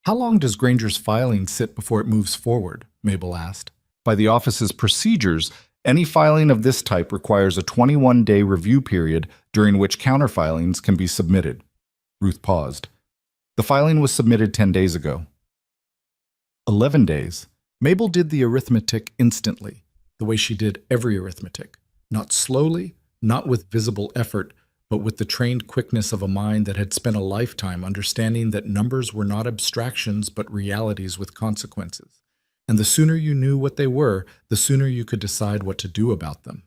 "How long does Granger's filing sit before it moves forward?" Mabel asked. "By the office's procedures, any filing of this type requires a 21-day review period during which counterfilings can be submitted." Ruth paused. "The filing was submitted 10 days ago." 11 days. Mabel did the arithmetic instantly, the way she did every arithmetic. Not slowly, not with visible effort, but with the trained quickness of a mind that had spent a lifetime understanding that numbers were not abstractions but realities with consequences. And the sooner you knew what they were, the sooner you could decide what to do about them.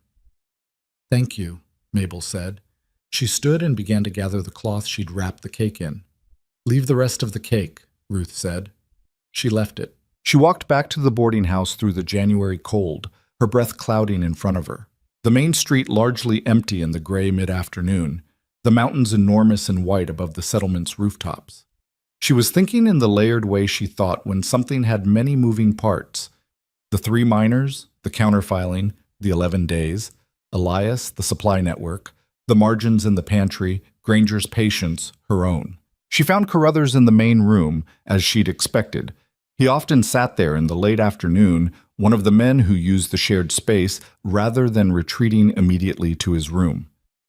"Thank you," Mabel said. She stood and began to gather the cloth she'd wrapped the cake in. "Leave the rest of the cake," Ruth said. She left it. She walked back to the boarding house through the January cold, her breath clouding in front of her. The main street largely empty in the gray mid-afternoon, the mountains enormous and white above the settlement's rooftops. She was thinking in the layered way she thought when something had many moving parts. The 3 miners, the counterfiling, the 11 days, Elias, the supply network, the margins in the pantry, Granger's patience, her own. She found Carruthers in the main room, as she'd expected. He often sat there in the late afternoon, one of the men who used the shared space, rather than retreating immediately to his room.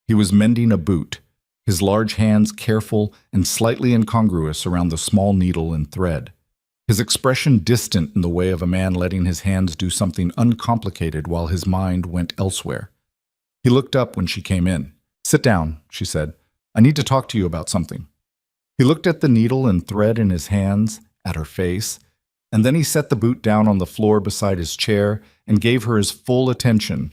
He was mending a boot, his large hands careful and slightly incongruous around the small needle and thread. His expression distant in the way of a man letting his hands do something uncomplicated while his mind went elsewhere. He looked up when she came in. "Sit down," she said. "I need to talk to you about something." He looked at the needle and thread in his hands, at her face, and then he set the boot down on the floor beside his chair and gave her his full attention,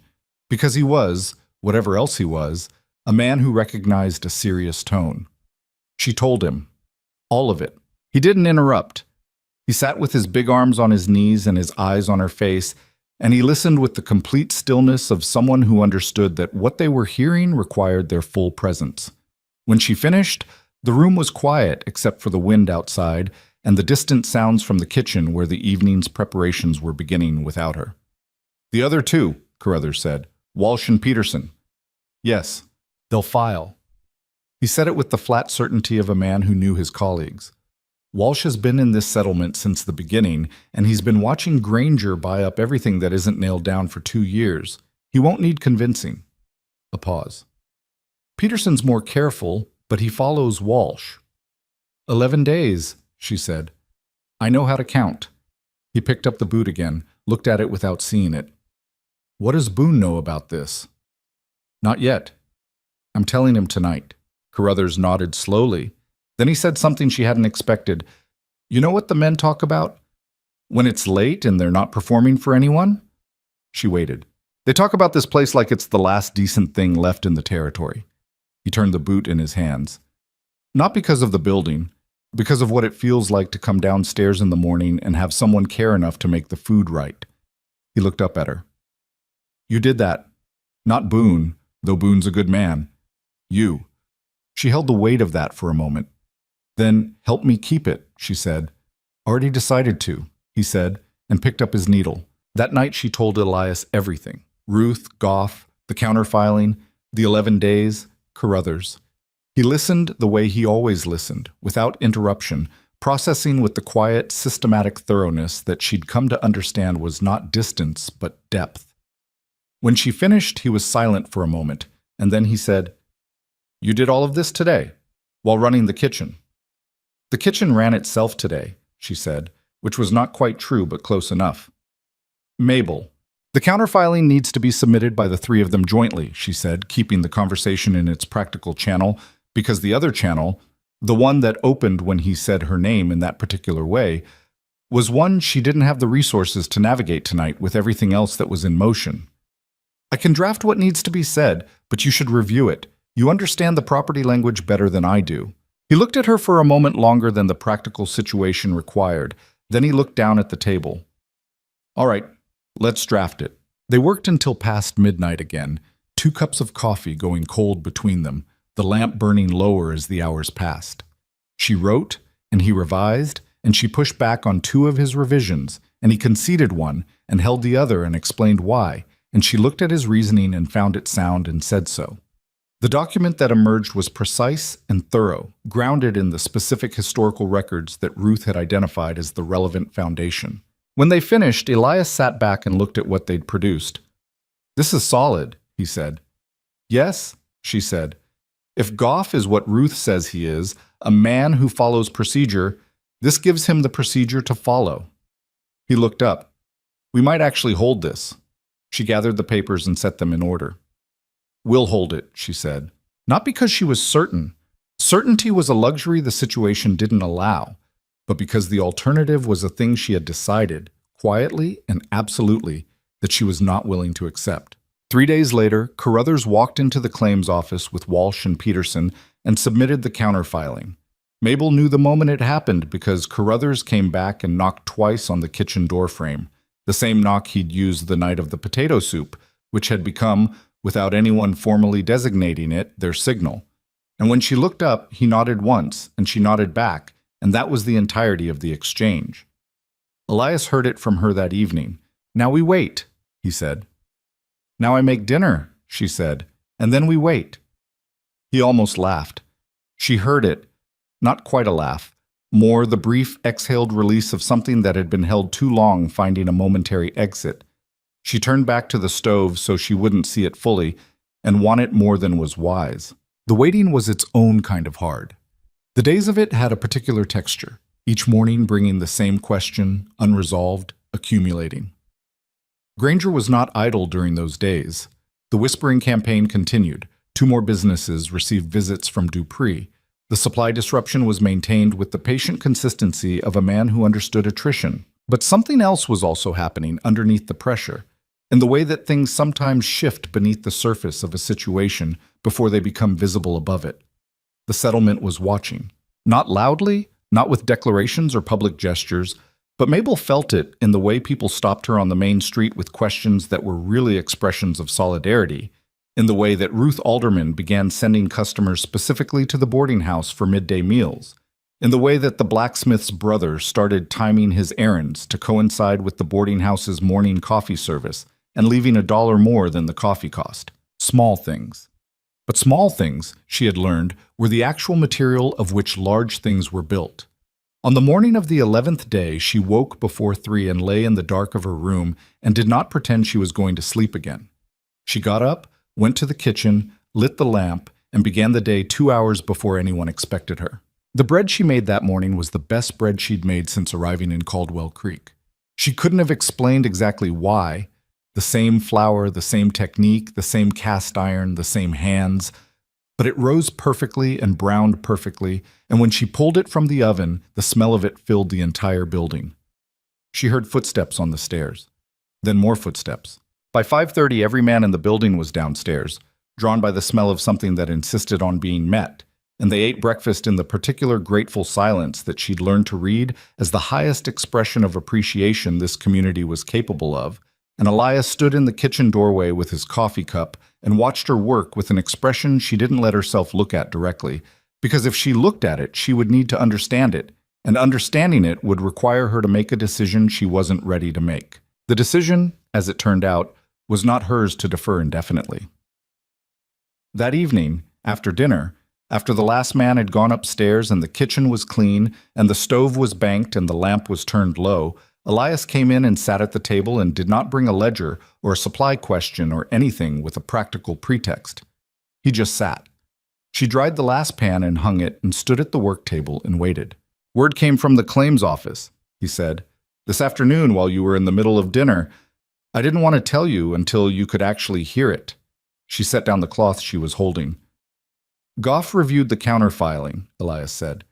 because he was, whatever else he was, a man who recognized a serious tone. She told him. All of it. He didn't interrupt. He sat with his big arms on his knees and his eyes on her face, and he listened with the complete stillness of someone who understood that what they were hearing required their full presence. When she finished, the room was quiet except for the wind outside and the distant sounds from the kitchen where the evening's preparations were beginning without her. "The other 2, Carruthers said. "Walsh and Peterson." "Yes, they'll file." He said it with the flat certainty of a man who knew his colleagues. "Walsh has been in this settlement since the beginning, and he's been watching Granger buy up everything that isn't nailed down for 2 years. He won't need convincing." A pause. "Peterson's more careful, but he follows Walsh." 11 days, she said. "I know how to count." He picked up the boot again, looked at it without seeing it. "What does Boone know about this?" "Not yet. I'm telling him tonight." Carruthers nodded slowly. Then he said something she hadn't expected. "You know what the men talk about? When it's late and they're not performing for anyone?" She waited. "They talk about this place like it's the last decent thing left in the territory." He turned the boot in his hands. "Not because of the building, because of what it feels like to come downstairs in the morning and have someone care enough to make the food right." He looked up at her. "You did that. Not Boone, though Boone's a good man. You." She held the weight of that for a moment. "Then help me keep it," she said. "Already decided to," he said, and picked up his needle. That night she told Elias everything. Ruth, Goff, the counterfiling, the 11 days, Carruthers. He listened the way he always listened, without interruption, processing with the quiet, systematic thoroughness that she'd come to understand was not distance, but depth. When she finished, he was silent for a moment, and then he said, "You did all of this today, while running the kitchen." "The kitchen ran itself today," she said, which was not quite true, but close enough. "Mabel, the counterfiling needs to be submitted by the 3 of them jointly," she said, keeping the conversation in its practical channel, because the other channel, the one that opened when he said her name in that particular way, was one she didn't have the resources to navigate tonight with everything else that was in motion. "I can draft what needs to be said, but you should review it. You understand the property language better than I do." He looked at her for a moment longer than the practical situation required. Then he looked down at the table. "All right, let's draft it." They worked until past midnight again, 2 cups of coffee going cold between them, the lamp burning lower as the hours passed. She wrote, and he revised, and she pushed back on 2 of his revisions, and he conceded one and held the other and explained why, and she looked at his reasoning and found it sound and said so. The document that emerged was precise and thorough, grounded in the specific historical records that Ruth had identified as the relevant foundation. When they finished, Elias sat back and looked at what they'd produced. "This is solid," he said. "Yes," she said. "If Goff is what Ruth says he is, a man who follows procedure, this gives him the procedure to follow." He looked up. "We might actually hold this." She gathered the papers and set them in order. We'll hold it, she said. Not because she was certain. Certainty was a luxury the situation didn't allow, but because the alternative was a thing she had decided, quietly and absolutely, that she was not willing to accept. 3 days later, Carruthers walked into the claims office with Walsh and Peterson and submitted the counterfiling. Mabel knew the moment it happened because Carruthers came back and knocked twice on the kitchen door frame, the same knock he'd used the night of the potato soup, which had become, without anyone formally designating it, their signal. And when she looked up, he nodded once, and she nodded back, and that was the entirety of the exchange. Elias heard it from her that evening. "Now we wait," he said. "Now I make dinner," she said, "and then we wait." He almost laughed. She heard it, not quite a laugh, more the brief exhaled release of something that had been held too long finding a momentary exit. She turned back to the stove so she wouldn't see it fully, and won it more than was wise. The waiting was its own kind of hard. The days of it had a particular texture, each morning bringing the same question, unresolved, accumulating. Granger was not idle during those days. The whispering campaign continued. 2 more businesses received visits from Dupree. The supply disruption was maintained with the patient consistency of a man who understood attrition. But something else was also happening underneath the pressure, in the way that things sometimes shift beneath the surface of a situation before they become visible above it. The settlement was watching. Not loudly, not with declarations or public gestures, but Mabel felt it in the way people stopped her on the main street with questions that were really expressions of solidarity, in the way that Ruth Alderman began sending customers specifically to the boarding house for midday meals, in the way that the blacksmith's brother started timing his errands to coincide with the boarding house's morning coffee service and leaving $1 more than the coffee cost. Small things. But small things, she had learned, were the actual material of which large things were built. On the morning of the 11th day, she woke before 3 and lay in the dark of her room and did not pretend she was going to sleep again. She got up, went to the kitchen, lit the lamp, and began the day 2 hours before anyone expected her. The bread she made that morning was the best bread she'd made since arriving in Caldwell Creek. She couldn't have explained exactly why. The same flour, the same technique, the same cast iron, the same hands. But it rose perfectly and browned perfectly, and when she pulled it from the oven, the smell of it filled the entire building. She heard footsteps on the stairs. Then more footsteps. By 5:30, every man in the building was downstairs, drawn by the smell of something that insisted on being met, and they ate breakfast in the particular grateful silence that she'd learned to read as the highest expression of appreciation this community was capable of, and Elias stood in the kitchen doorway with his coffee cup and watched her work with an expression she didn't let herself look at directly, because if she looked at it, she would need to understand it, and understanding it would require her to make a decision she wasn't ready to make. The decision, as it turned out, was not hers to defer indefinitely. That evening, after dinner, after the last man had gone upstairs and the kitchen was clean and the stove was banked and the lamp was turned low, Elias came in and sat at the table and did not bring a ledger or a supply question or anything with a practical pretext. He just sat. She dried the last pan and hung it and stood at the work table and waited. "Word came from the claims office," he said, "this afternoon while you were in the middle of dinner. I didn't want to tell you until you could actually hear it." She set down the cloth she was holding. "Goff reviewed the counterfiling," Elias said.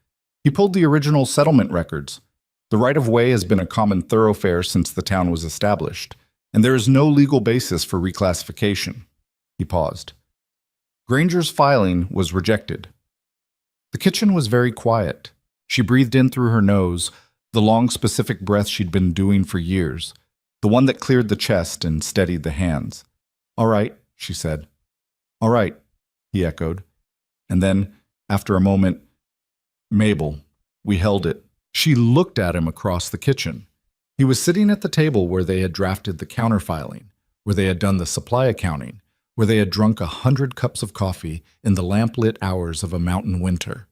"He pulled the original settlement records. The right-of-way has been a common thoroughfare since the town was established, and there is no legal basis for reclassification." He paused. Granger's filing was rejected. The kitchen was very quiet. She breathed in through her nose, the long specific breath she'd been doing for years, the one that cleared the chest and steadied the hands. "All right," she said. "All right," he echoed. And then, after a moment, "Mabel, we held it." She looked at him across the kitchen. He was sitting at the table where they had drafted the counterfiling, where they had done the supply accounting, where they had drunk 100 cups of coffee in the lamp-lit hours of a mountain winter.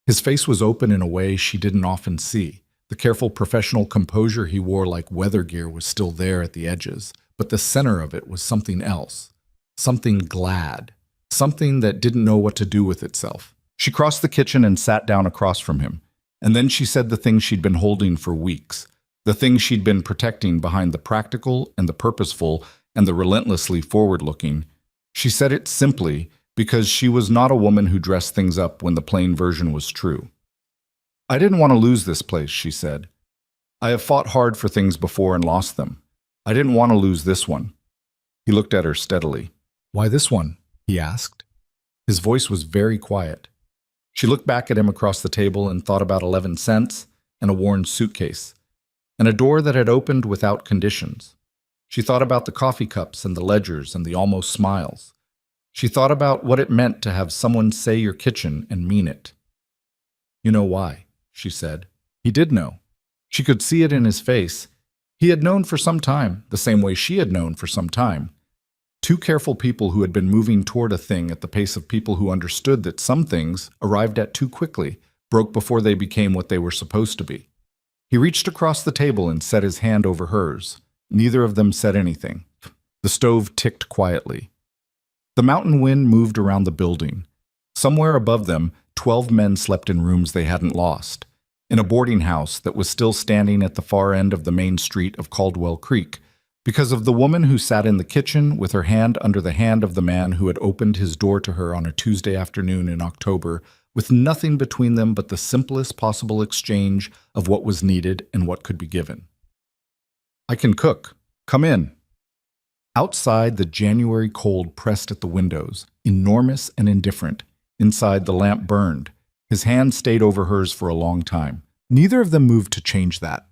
His face was open in a way she didn't often see. The careful professional composure he wore like weather gear was still there at the edges, but the center of it was something else, something glad, something that didn't know what to do with itself. She crossed the kitchen and sat down across from him, and then she said the thing she'd been holding for weeks, the thing she'd been protecting behind the practical and the purposeful and the relentlessly forward-looking. She said it simply because she was not a woman who dressed things up when the plain version was true. I didn't want to lose this place, she said. I have fought hard for things before and lost them. I didn't want to lose this one. He looked at her steadily. Why this one? He asked. His voice was very quiet. She looked back at him across the table and thought about 11 cents and a worn suitcase, and a door that had opened without conditions. She thought about the coffee cups and the ledgers and the almost smiles. She thought about what it meant to have someone say your kitchen and mean it. You know why, she said. He did know. She could see it in his face. He had known for some time, the same way she had known for some time. Two careful people who had been moving toward a thing at the pace of people who understood that some things, arrived at too quickly, broke before they became what they were supposed to be. He reached across the table and set his hand over hers. Neither of them said anything. The stove ticked quietly. The mountain wind moved around the building. Somewhere above them, 12 men slept in rooms they hadn't lost, in a boarding house that was still standing at the far end of the main street of Caldwell Creek, because of the woman who sat in the kitchen with her hand under the hand of the man who had opened his door to her on a Tuesday afternoon in October, with nothing between them but the simplest possible exchange of what was needed and what could be given. I can cook. Come in. Outside, the January cold pressed at the windows, enormous and indifferent. Inside, the lamp burned. His hand stayed over hers for a long time. Neither of them moved to change that.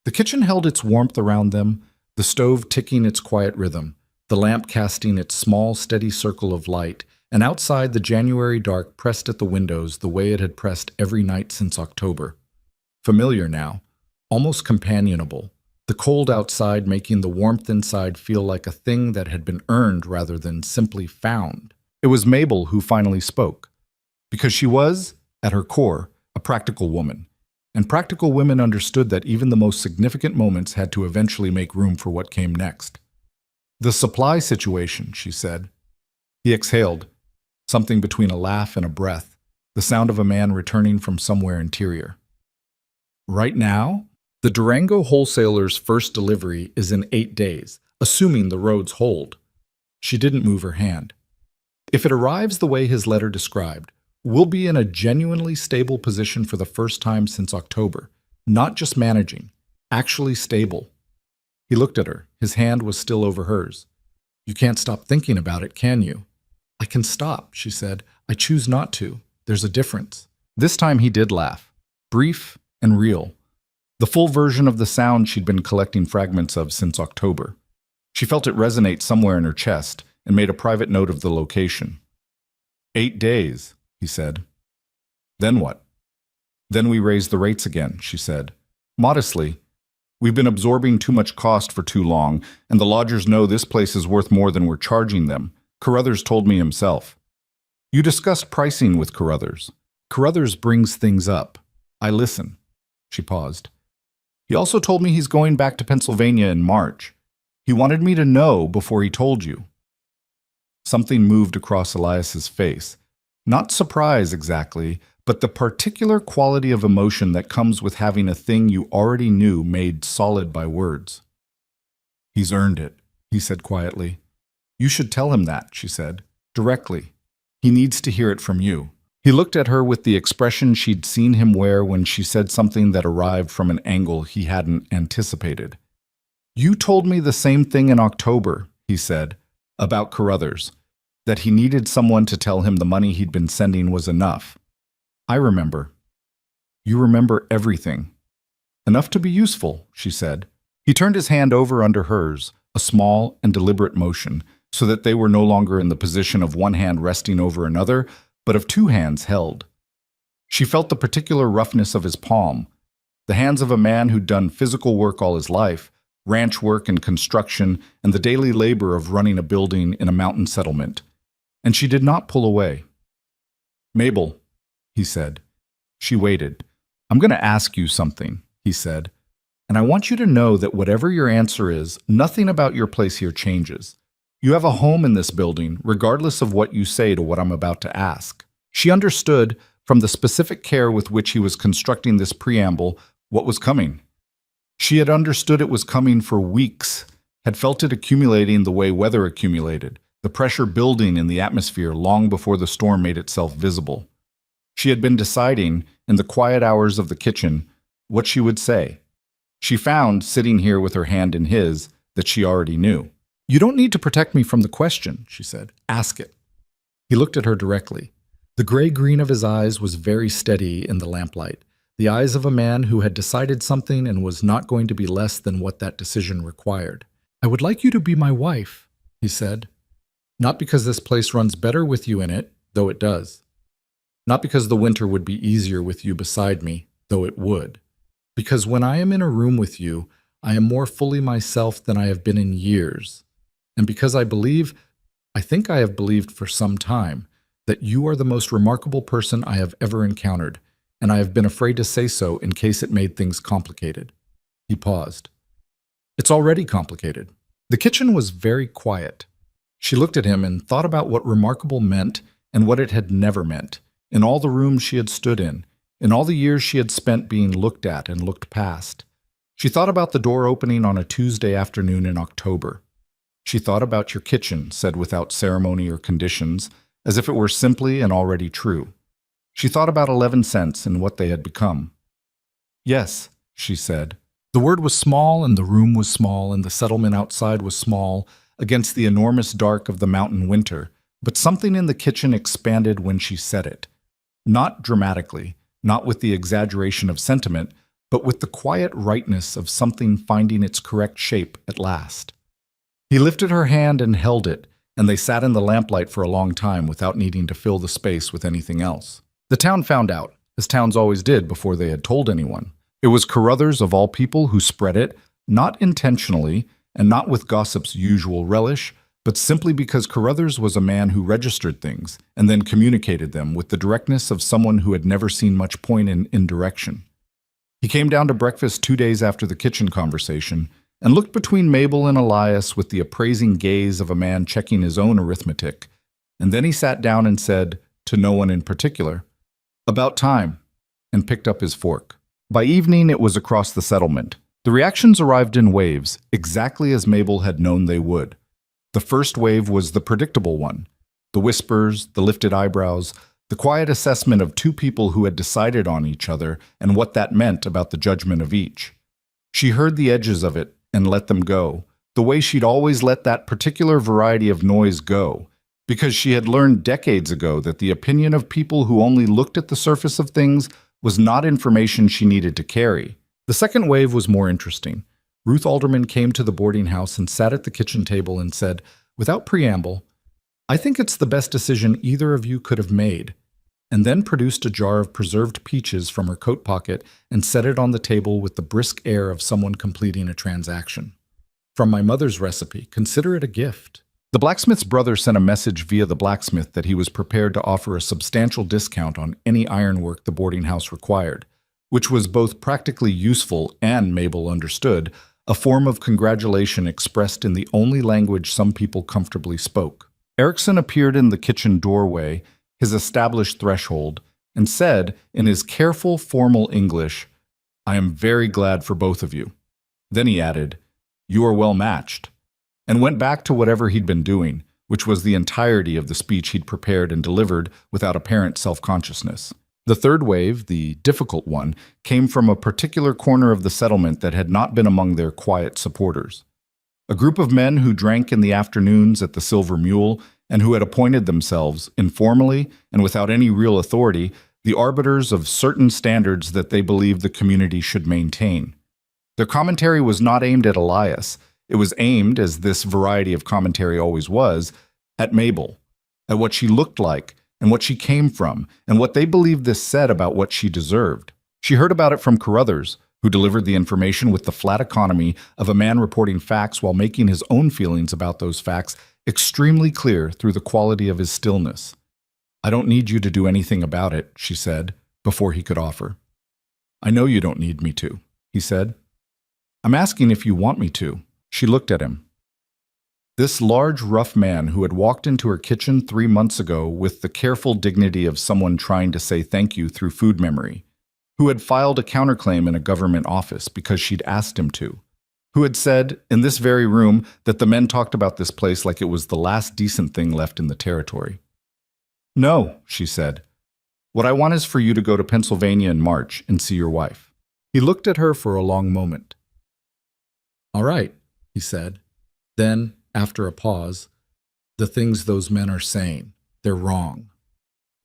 The kitchen held its warmth around them, the stove ticking its quiet rhythm, the lamp casting its small, steady circle of light, and outside the January dark pressed at the windows the way it had pressed every night since October. Familiar now, almost companionable, the cold outside making the warmth inside feel like a thing that had been earned rather than simply found. It was Mabel who finally spoke, because she was, at her core, a practical woman. And practical women understood that even the most significant moments had to eventually make room for what came next. The supply situation, she said. He exhaled, something between a laugh and a breath, the sound of a man returning from somewhere interior. Right now, the Durango wholesaler's first delivery is in 8 days, assuming the roads hold. She didn't move her hand. If it arrives the way his letter described, we'll be in a genuinely stable position for the first time since October. Not just managing, actually stable. He looked at her. His hand was still over hers. You can't stop thinking about it, can you? I can stop, she said. I choose not to. There's a difference. This time he did laugh. Brief and real. The full version of the sound she'd been collecting fragments of since October. She felt it resonate somewhere in her chest and made a private note of the location. 8 days. He said. Then what? Then we raise the rates again, she said. Modestly. We've been absorbing too much cost for too long, and the lodgers know this place is worth more than we're charging them. Carruthers told me himself. You discussed pricing with Carruthers. Carruthers brings things up. I listen. She paused. He also told me he's going back to Pennsylvania in March. He wanted me to know before he told you. Something moved across Elias's face. Not surprise exactly, but the particular quality of emotion that comes with having a thing you already knew made solid by words. He's earned it, he said quietly. You should tell him that, she said, directly. He needs to hear it from you. He looked at her with the expression she'd seen him wear when she said something that arrived from an angle he hadn't anticipated. You told me the same thing in October, he said, about Carruthers. That he needed someone to tell him the money he'd been sending was enough. I remember. You remember everything. Enough to be useful, she said. He turned his hand over under hers, a small and deliberate motion, so that they were no longer in the position of one hand resting over another, but of two hands held. She felt the particular roughness of his palm, the hands of a man who'd done physical work all his life, ranch work and construction, and the daily labor of running a building in a mountain settlement. And she did not pull away. Mabel, he said. She waited. I'm going to ask you something, he said. And I want you to know that whatever your answer is, nothing about your place here changes. You have a home in this building, regardless of what you say to what I'm about to ask. She understood, from the specific care with which he was constructing this preamble, what was coming. She had understood it was coming for weeks, had felt it accumulating the way weather accumulated, the pressure building in the atmosphere long before the storm made itself visible. She had been deciding, in the quiet hours of the kitchen, what she would say. She found, sitting here with her hand in his, that she already knew. "You don't need to protect me from the question," she said. "Ask it." He looked at her directly. The gray-green of his eyes was very steady in the lamplight, the eyes of a man who had decided something and was not going to be less than what that decision required. "I would like you to be my wife," he said. "Not because this place runs better with you in it, though it does. Not because the winter would be easier with you beside me, though it would. Because when I am in a room with you, I am more fully myself than I have been in years. And because I think I have believed for some time, that you are the most remarkable person I have ever encountered, and I have been afraid to say so in case it made things complicated." He paused. "It's already complicated." The kitchen was very quiet. She looked at him and thought about what remarkable meant and what it had never meant, in all the rooms she had stood in all the years she had spent being looked at and looked past. She thought about the door opening on a Tuesday afternoon in October. She thought about your kitchen, said without ceremony or conditions, as if it were simply and already true. She thought about 11 cents and what they had become. "Yes," she said. The word was small, and the room was small, and the settlement outside was small, against the enormous dark of the mountain winter, but something in the kitchen expanded when she said it. Not dramatically, not with the exaggeration of sentiment, but with the quiet rightness of something finding its correct shape at last. He lifted her hand and held it, and they sat in the lamplight for a long time without needing to fill the space with anything else. The town found out, as towns always did before they had told anyone. It was Carruthers, of all people, who spread it, not intentionally, and not with gossip's usual relish, but simply because Carruthers was a man who registered things and then communicated them with the directness of someone who had never seen much point in indirection. He came down to breakfast 2 days after the kitchen conversation and looked between Mabel and Elias with the appraising gaze of a man checking his own arithmetic, and then he sat down and said, to no one in particular, "About time," and picked up his fork. By evening it was across the settlement. The reactions arrived in waves, exactly as Mabel had known they would. The first wave was the predictable one. The whispers, the lifted eyebrows, the quiet assessment of two people who had decided on each other and what that meant about the judgment of each. She heard the edges of it and let them go, the way she'd always let that particular variety of noise go, because she had learned decades ago that the opinion of people who only looked at the surface of things was not information she needed to carry. The second wave was more interesting. Ruth Alderman came to the boarding house and sat at the kitchen table and said, without preamble, "I think it's the best decision either of you could have made," and then produced a jar of preserved peaches from her coat pocket and set it on the table with the brisk air of someone completing a transaction. "From my mother's recipe. Consider it a gift." The blacksmith's brother sent a message via the blacksmith that he was prepared to offer a substantial discount on any ironwork the boarding house required, which was both practically useful and, Mabel understood, a form of congratulation expressed in the only language some people comfortably spoke. Erickson appeared in the kitchen doorway, his established threshold, and said, in his careful, formal English, "I am very glad for both of you." Then he added, "You are well matched," and went back to whatever he'd been doing, which was the entirety of the speech he'd prepared and delivered without apparent self-consciousness. The third wave, the difficult one, came from a particular corner of the settlement that had not been among their quiet supporters. A group of men who drank in the afternoons at the Silver Mule and who had appointed themselves, informally and without any real authority, the arbiters of certain standards that they believed the community should maintain. Their commentary was not aimed at Elias. It was aimed, as this variety of commentary always was, at Mabel, at what she looked like and what she came from, and what they believed this said about what she deserved. She heard about it from Carruthers, who delivered the information with the flat economy of a man reporting facts while making his own feelings about those facts extremely clear through the quality of his stillness. "I don't need you to do anything about it," she said, before he could offer. "I know you don't need me to," he said. "I'm asking if you want me to." She looked at him. This large, rough man who had walked into her kitchen 3 months ago with the careful dignity of someone trying to say thank you through food memory, who had filed a counterclaim in a government office because she'd asked him to, who had said, in this very room, that the men talked about this place like it was the last decent thing left in the territory. No, she said. What I want is for you to go to Pennsylvania in March and see your wife. He looked at her for a long moment. All right, he said. Then, after a pause, the things those men are saying, they're wrong.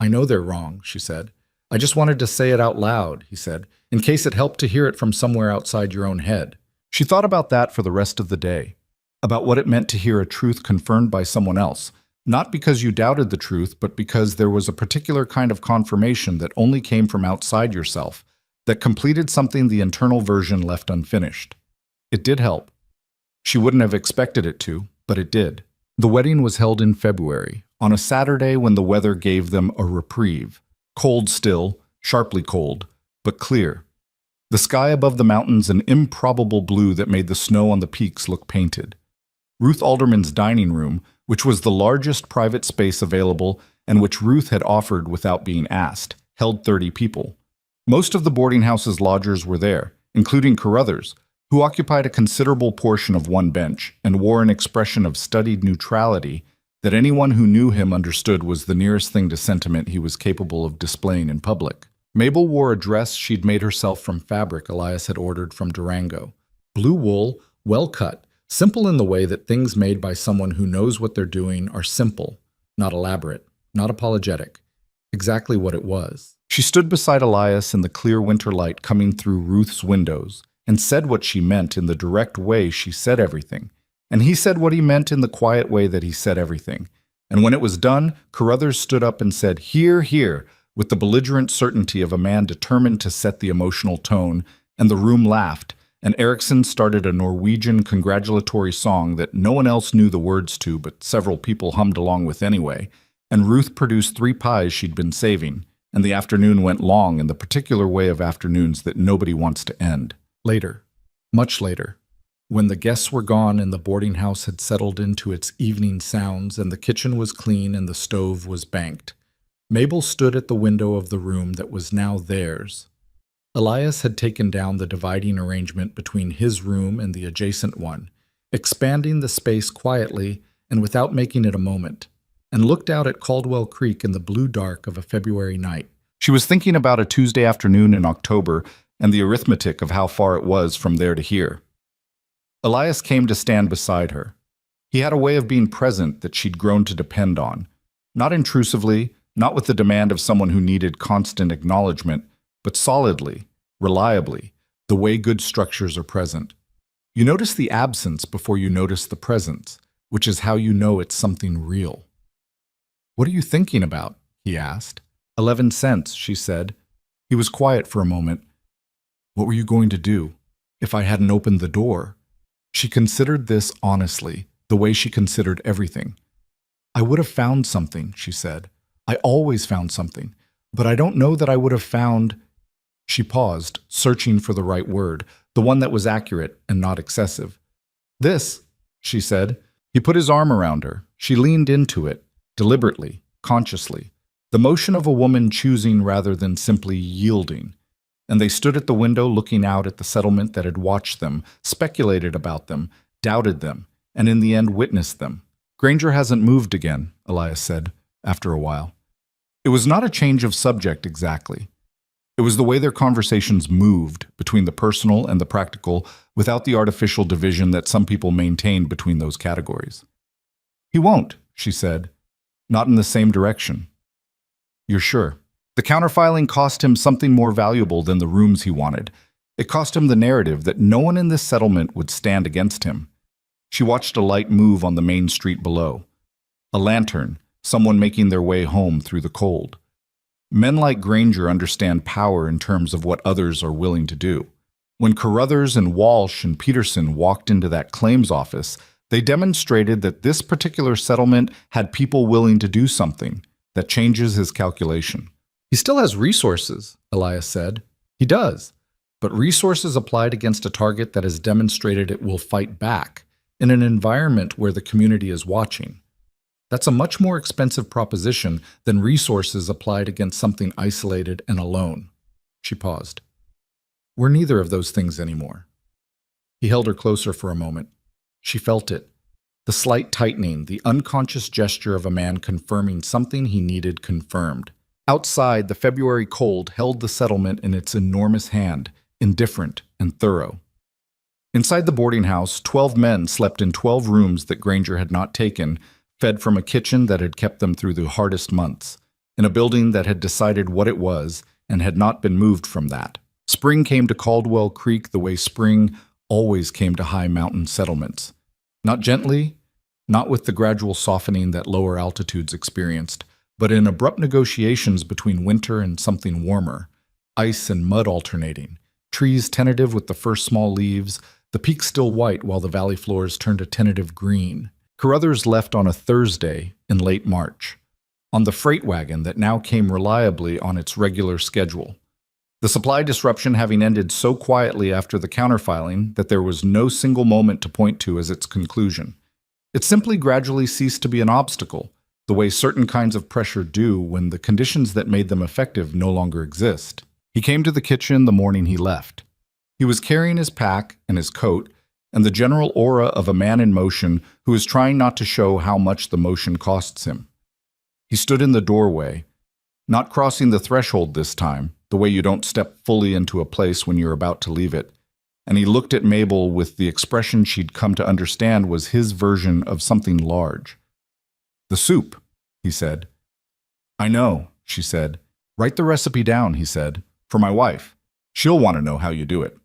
I know they're wrong, she said. I just wanted to say it out loud, he said, in case it helped to hear it from somewhere outside your own head. She thought about that for the rest of the day, about what it meant to hear a truth confirmed by someone else, not because you doubted the truth, but because there was a particular kind of confirmation that only came from outside yourself, that completed something the internal version left unfinished. It did help. She wouldn't have expected it to, but it did. The wedding was held in February, on a Saturday when the weather gave them a reprieve. Cold still, sharply cold, but clear. The sky above the mountains an improbable blue that made the snow on the peaks look painted. Ruth Alderman's dining room, which was the largest private space available and which Ruth had offered without being asked, held 30 people. Most of the boarding house's lodgers were there, including Carruthers, who occupied a considerable portion of one bench and wore an expression of studied neutrality that anyone who knew him understood was the nearest thing to sentiment he was capable of displaying in public. Mabel wore a dress she'd made herself from fabric Elias had ordered from Durango. Blue wool, well cut, simple in the way that things made by someone who knows what they're doing are simple, not elaborate, not apologetic. Exactly what it was. She stood beside Elias in the clear winter light coming through Ruth's windows and said what she meant in the direct way she said everything. And he said what he meant in the quiet way that he said everything. And when it was done, Carruthers stood up and said, "Hear, hear," with the belligerent certainty of a man determined to set the emotional tone, and the room laughed, and Erickson started a Norwegian congratulatory song that no one else knew the words to, but several people hummed along with anyway, and Ruth produced 3 pies she'd been saving, and the afternoon went long in the particular way of afternoons that nobody wants to end. Later, much later, when the guests were gone and the boarding house had settled into its evening sounds and the kitchen was clean and the stove was banked, Mabel stood at the window of the room that was now theirs. Elias had taken down the dividing arrangement between his room and the adjacent one, expanding the space quietly and without making it a moment, and looked out at Caldwell Creek in the blue dark of a February night. She was thinking about a Tuesday afternoon in October and the arithmetic of how far it was from there to here. Elias came to stand beside her. He had a way of being present that she'd grown to depend on, not intrusively, not with the demand of someone who needed constant acknowledgement, but solidly, reliably, the way good structures are present. You notice the absence before you notice the presence, which is how you know it's something real. "What are you thinking about?" he asked. 11 cents, she said. He was quiet for a moment. "What were you going to do if I hadn't opened the door?" She considered this honestly, the way she considered everything. "I would have found something," she said. "I always found something, but I don't know that I would have found—" She paused, searching for the right word, the one that was accurate and not excessive. "This," she said. He put his arm around her. She leaned into it, deliberately, consciously, the motion of a woman choosing rather than simply yielding. And they stood at the window looking out at the settlement that had watched them, speculated about them, doubted them, and in the end witnessed them. "Granger hasn't moved again," Elias said, after a while. It was not a change of subject exactly. It was the way their conversations moved between the personal and the practical without the artificial division that some people maintained between those categories. "He won't," she said. "Not in the same direction." "You're sure?" The counterfiling cost him something more valuable than the rooms he wanted. It cost him the narrative that no one in this settlement would stand against him. She watched a light move on the main street below. A lantern, someone making their way home through the cold. Men like Granger understand power in terms of what others are willing to do. When Carruthers and Walsh and Peterson walked into that claims office, they demonstrated that this particular settlement had people willing to do something that changes his calculation. "He still has resources," Elias said. "He does, but resources applied against a target that has demonstrated it will fight back in an environment where the community is watching. That's a much more expensive proposition than resources applied against something isolated and alone." She paused. "We're neither of those things anymore." He held her closer for a moment. She felt it. The slight tightening, the unconscious gesture of a man confirming something he needed confirmed. Outside, the February cold held the settlement in its enormous hand, indifferent and thorough. Inside the boarding house, 12 men slept in 12 rooms that Granger had not taken, fed from a kitchen that had kept them through the hardest months, in a building that had decided what it was and had not been moved from that. Spring came to Caldwell Creek the way spring always came to high mountain settlements. Not gently, not with the gradual softening that lower altitudes experienced, but in abrupt negotiations between winter and something warmer, ice and mud alternating, trees tentative with the first small leaves, the peaks still white while the valley floors turned a tentative green. Carruthers left on a Thursday in late March, on the freight wagon that now came reliably on its regular schedule. The supply disruption having ended so quietly after the counterfiling that there was no single moment to point to as its conclusion. It simply gradually ceased to be an obstacle, the way certain kinds of pressure do when the conditions that made them effective no longer exist. He came to the kitchen the morning he left. He was carrying his pack and his coat and the general aura of a man in motion who is trying not to show how much the motion costs him. He stood in the doorway, not crossing the threshold this time, the way you don't step fully into a place when you're about to leave it, and he looked at Mabel with the expression she'd come to understand was his version of something large. "The soup," he said. "I know," she said. "Write the recipe down," he said, "for my wife. She'll want to know how you do it."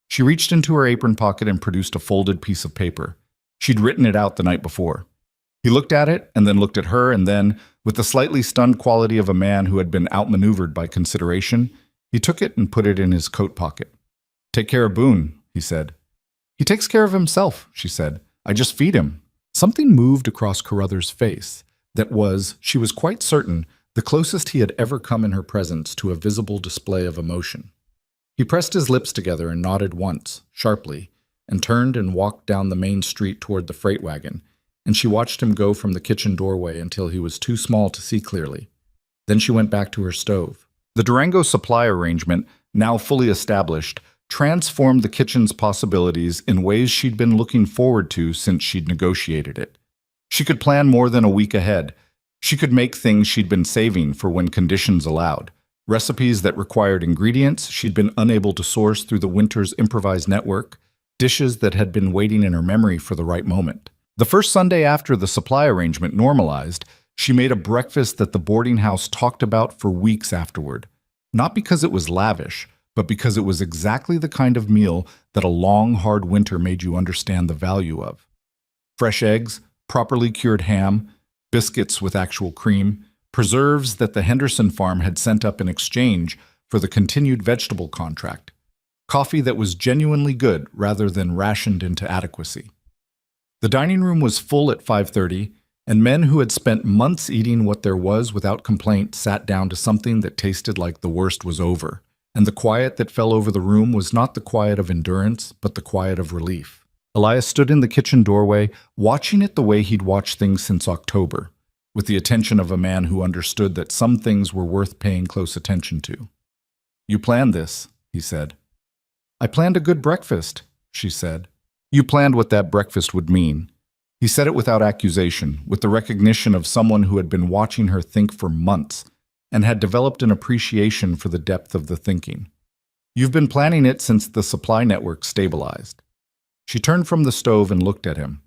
She reached into her apron pocket and produced a folded piece of paper. She'd written it out the night before. He looked at it, and then looked at her, and then, with the slightly stunned quality of a man who had been outmaneuvered by consideration, he took it and put it in his coat pocket. "Take care of Boone," he said. "He takes care of himself," she said. "I just feed him." Something moved across Carruthers' face that was, she was quite certain, the closest he had ever come in her presence to a visible display of emotion. He pressed his lips together and nodded once, sharply, and turned and walked down the main street toward the freight wagon, and she watched him go from the kitchen doorway until he was too small to see clearly. Then she went back to her stove. The Durango supply arrangement, now fully established, transformed the kitchen's possibilities in ways she'd been looking forward to since she'd negotiated it. She could plan more than a week ahead. She could make things she'd been saving for when conditions allowed. Recipes that required ingredients she'd been unable to source through the winter's improvised network, dishes that had been waiting in her memory for the right moment. The first Sunday after the supply arrangement normalized, she made a breakfast that the boarding house talked about for weeks afterward. Not because it was lavish, but because it was exactly the kind of meal that a long, hard winter made you understand the value of. Fresh eggs, properly cured ham, biscuits with actual cream, preserves that the Henderson farm had sent up in exchange for the continued vegetable contract, coffee that was genuinely good rather than rationed into adequacy. The dining room was full at 5:30, and men who had spent months eating what there was without complaint sat down to something that tasted like the worst was over, and the quiet that fell over the room was not the quiet of endurance, but the quiet of relief. Elias stood in the kitchen doorway, watching it the way he'd watched things since October, with the attention of a man who understood that some things were worth paying close attention to. "You planned this," he said. "I planned a good breakfast," she said. "You planned what that breakfast would mean." He said it without accusation, with the recognition of someone who had been watching her think for months and had developed an appreciation for the depth of the thinking. "You've been planning it since the supply network stabilized." She turned from the stove and looked at him.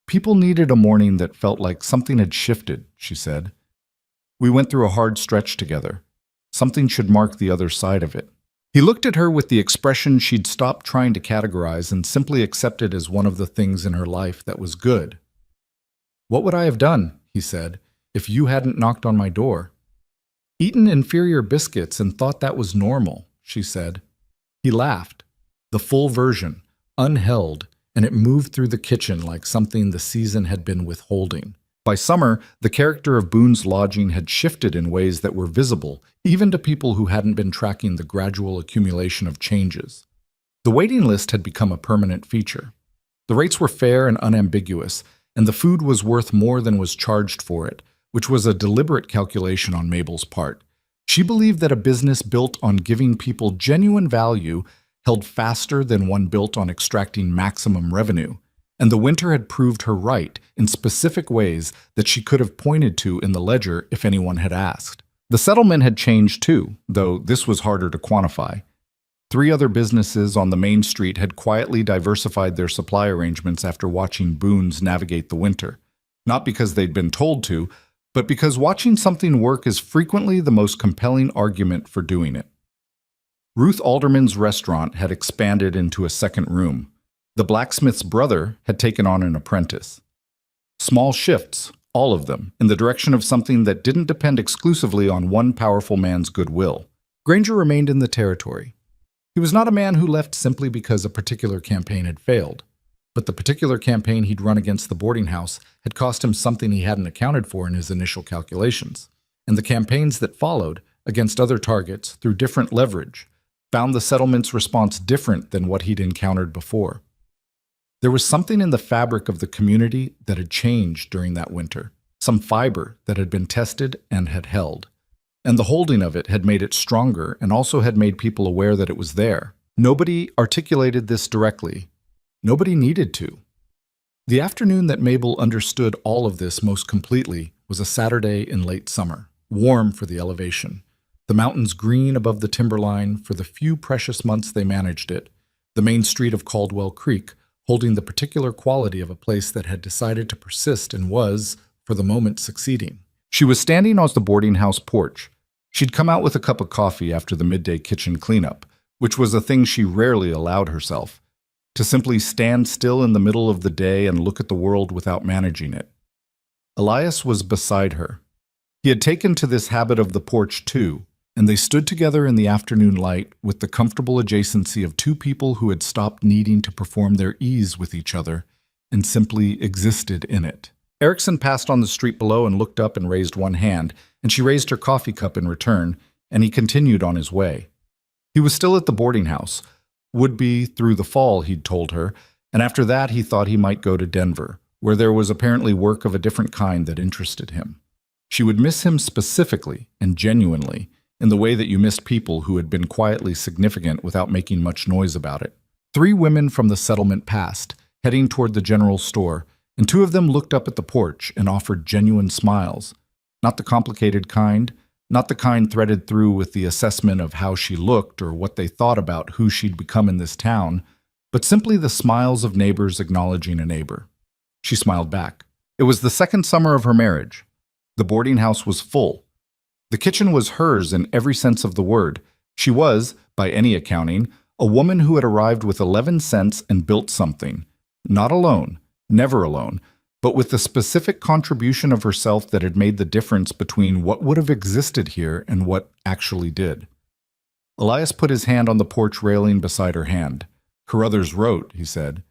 "People needed a morning that felt like something had shifted," she said. "We went through a hard stretch together. Something should mark the other side of it." He looked at her with the expression she'd stopped trying to categorize and simply accepted as one of the things in her life that was good. "What would I have done," he said, "if you hadn't knocked on my door?" "Eaten inferior biscuits and thought that was normal," she said. He laughed. The full version, unheld, and it moved through the kitchen like something the season had been withholding. By summer, the character of Boone's lodging had shifted in ways that were visible, even to people who hadn't been tracking the gradual accumulation of changes. The waiting list had become a permanent feature. The rates were fair and unambiguous, and the food was worth more than was charged for it, which was a deliberate calculation on Mabel's part. She believed that a business built on giving people genuine value held faster than one built on extracting maximum revenue, and the winter had proved her right in specific ways that she could have pointed to in the ledger if anyone had asked. The settlement had changed too, though this was harder to quantify. 3 other businesses on the main street had quietly diversified their supply arrangements after watching Boone's navigate the winter, not because they'd been told to, but because watching something work is frequently the most compelling argument for doing it. Ruth Alderman's restaurant had expanded into a second room. The blacksmith's brother had taken on an apprentice. Small shifts, all of them, in the direction of something that didn't depend exclusively on one powerful man's goodwill. Granger remained in the territory. He was not a man who left simply because a particular campaign had failed, but the particular campaign he'd run against the boarding house had cost him something he hadn't accounted for in his initial calculations, and the campaigns that followed, against other targets through different leverage, found the settlement's response different than what he'd encountered before. There was something in the fabric of the community that had changed during that winter, some fiber that had been tested and had held. And the holding of it had made it stronger and also had made people aware that it was there. Nobody articulated this directly. Nobody needed to. The afternoon that Mabel understood all of this most completely was a Saturday in late summer, warm for the elevation. The mountains green above the timberline for the few precious months they managed it, the main street of Caldwell Creek holding the particular quality of a place that had decided to persist and was, for the moment, succeeding. She was standing on the boarding house porch. She'd come out with a cup of coffee after the midday kitchen cleanup, which was a thing she rarely allowed herself, to simply stand still in the middle of the day and look at the world without managing it. Elias was beside her. He had taken to this habit of the porch too, and they stood together in the afternoon light with the comfortable adjacency of 2 people who had stopped needing to perform their ease with each other and simply existed in it. Erickson passed on the street below and looked up and raised one hand, and she raised her coffee cup in return, and he continued on his way. He was still at the boarding house, would be through the fall, he'd told her, and after that he thought he might go to Denver, where there was apparently work of a different kind that interested him. She would miss him specifically and genuinely, in the way that you missed people who had been quietly significant without making much noise about it. 3 women from the settlement passed, heading toward the general store, and 2 of them looked up at the porch and offered genuine smiles. Not the complicated kind, not the kind threaded through with the assessment of how she looked or what they thought about who she'd become in this town, but simply the smiles of neighbors acknowledging a neighbor. She smiled back. It was the second summer of her marriage. The boarding house was full. The kitchen was hers in every sense of the word. She was, by any accounting, a woman who had arrived with 11 cents and built something. Not alone, never alone, but with the specific contribution of herself that had made the difference between what would have existed here and what actually did. Elias put his hand on the porch railing beside her hand. Carruthers wrote, he said.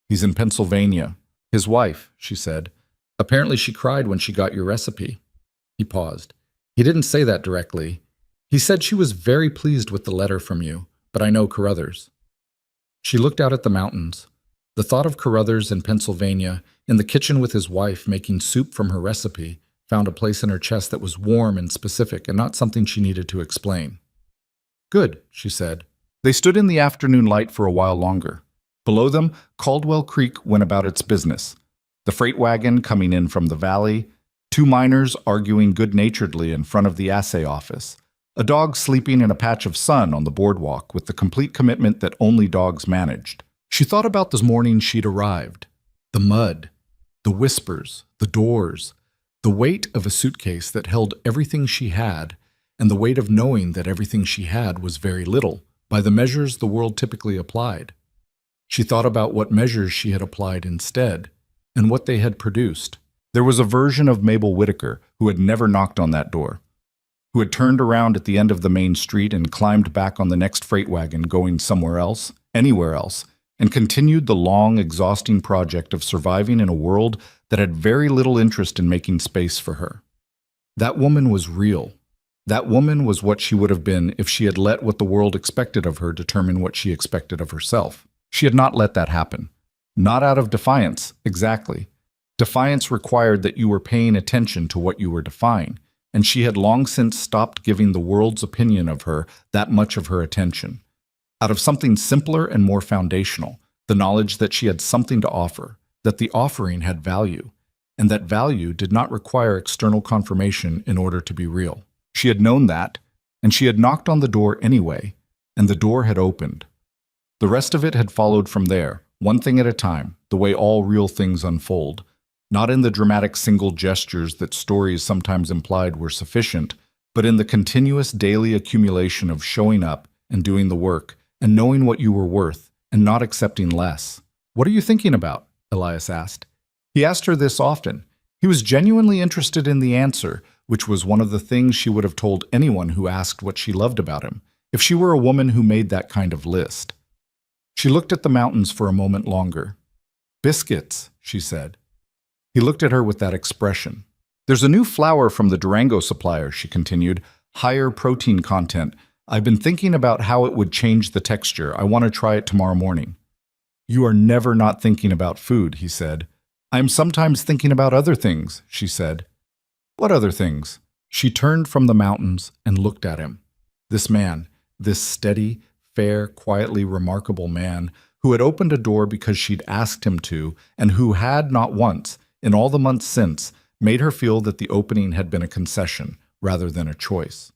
He's in Pennsylvania. His wife, she said. Apparently she cried when she got your recipe. He paused. He didn't say that directly. He said she was very pleased with the letter from you, but I know Carruthers. She looked out at the mountains. The thought of Carruthers in Pennsylvania, in the kitchen with his wife making soup from her recipe, found a place in her chest that was warm and specific and not something she needed to explain. Good, she said. They stood in the afternoon light for a while longer. Below them, Caldwell Creek went about its business. The freight wagon coming in from the valley, 2 miners arguing good-naturedly in front of the assay office, a dog sleeping in a patch of sun on the boardwalk with the complete commitment that only dogs managed. She thought about the morning she'd arrived. The mud, the whispers, the doors, the weight of a suitcase that held everything she had, and the weight of knowing that everything she had was very little, by the measures the world typically applied. She thought about what measures she had applied instead, and what they had produced. There was a version of Mabel Whitaker who had never knocked on that door, who had turned around at the end of the main street and climbed back on the next freight wagon going somewhere else, anywhere else, and continued the long, exhausting project of surviving in a world that had very little interest in making space for her. That woman was real. That woman was what she would have been if she had let what the world expected of her determine what she expected of herself. She had not let that happen. Not out of defiance, exactly. Defiance required that you were paying attention to what you were defying, and she had long since stopped giving the world's opinion of her that much of her attention. out of something simpler and more foundational, the knowledge that she had something to offer, that the offering had value, and that value did not require external confirmation in order to be real. She had known that, and she had knocked on the door anyway, and the door had opened. The rest of it had followed from there, one thing at a time, the way all real things unfold, not in the dramatic single gestures that stories sometimes implied were sufficient, but in the continuous daily accumulation of showing up and doing the work and knowing what you were worth and not accepting less. "What are you thinking about?" Elias asked. He asked her this often. He was genuinely interested in the answer, which was one of the things she would have told anyone who asked what she loved about him, if she were a woman who made that kind of list. She looked at the mountains for a moment longer. "Biscuits," she said. He looked at her with that expression. "There's a new flour from the Durango supplier," she continued. "Higher protein content. I've been thinking about how it would change the texture. I want to try it tomorrow morning." "You are never not thinking about food," he said. "I am sometimes thinking about other things," she said. "What other things?" She turned from the mountains and looked at him. This man, this steady, fair, quietly remarkable man, who had opened a door because she'd asked him to, and who had not once, in all the months since, made her feel that the opening had been a concession rather than a choice.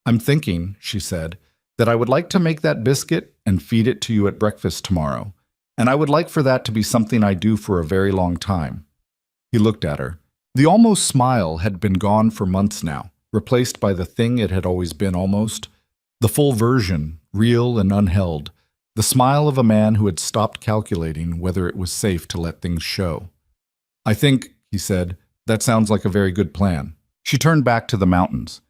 "I'm thinking," she said, "that I would like to make that biscuit and feed it to you at breakfast tomorrow, and I would like for that to be something I do for a very long time." He looked at her. The almost smile had been gone for months now, replaced by the thing it had always been almost, the full version, real and unheld, the smile of a man who had stopped calculating whether it was safe to let things show. "I think," he said, "that sounds like a very good plan." She turned back to the mountains.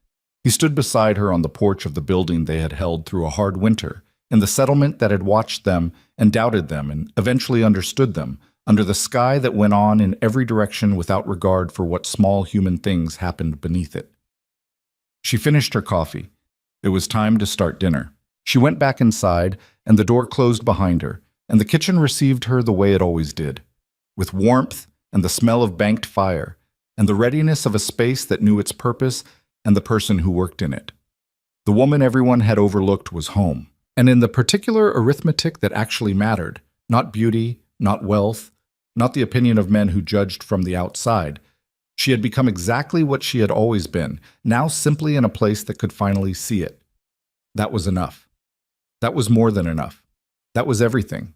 He stood beside her on the porch of the building they had held through a hard winter, in the settlement that had watched them and doubted them and eventually understood them, under the sky that went on in every direction without regard for what small human things happened beneath it. She finished her coffee. It was time to start dinner. She went back inside, and the door closed behind her, and the kitchen received her the way it always did, with warmth and the smell of banked fire, and the readiness of a space that knew its purpose and the person who worked in it. The woman everyone had overlooked was home, and in the particular arithmetic that actually mattered, not beauty, not wealth, not the opinion of men who judged from the outside. She had become exactly what she had always been, now simply in a place that could finally see it. That was enough. That was more than enough. That was everything.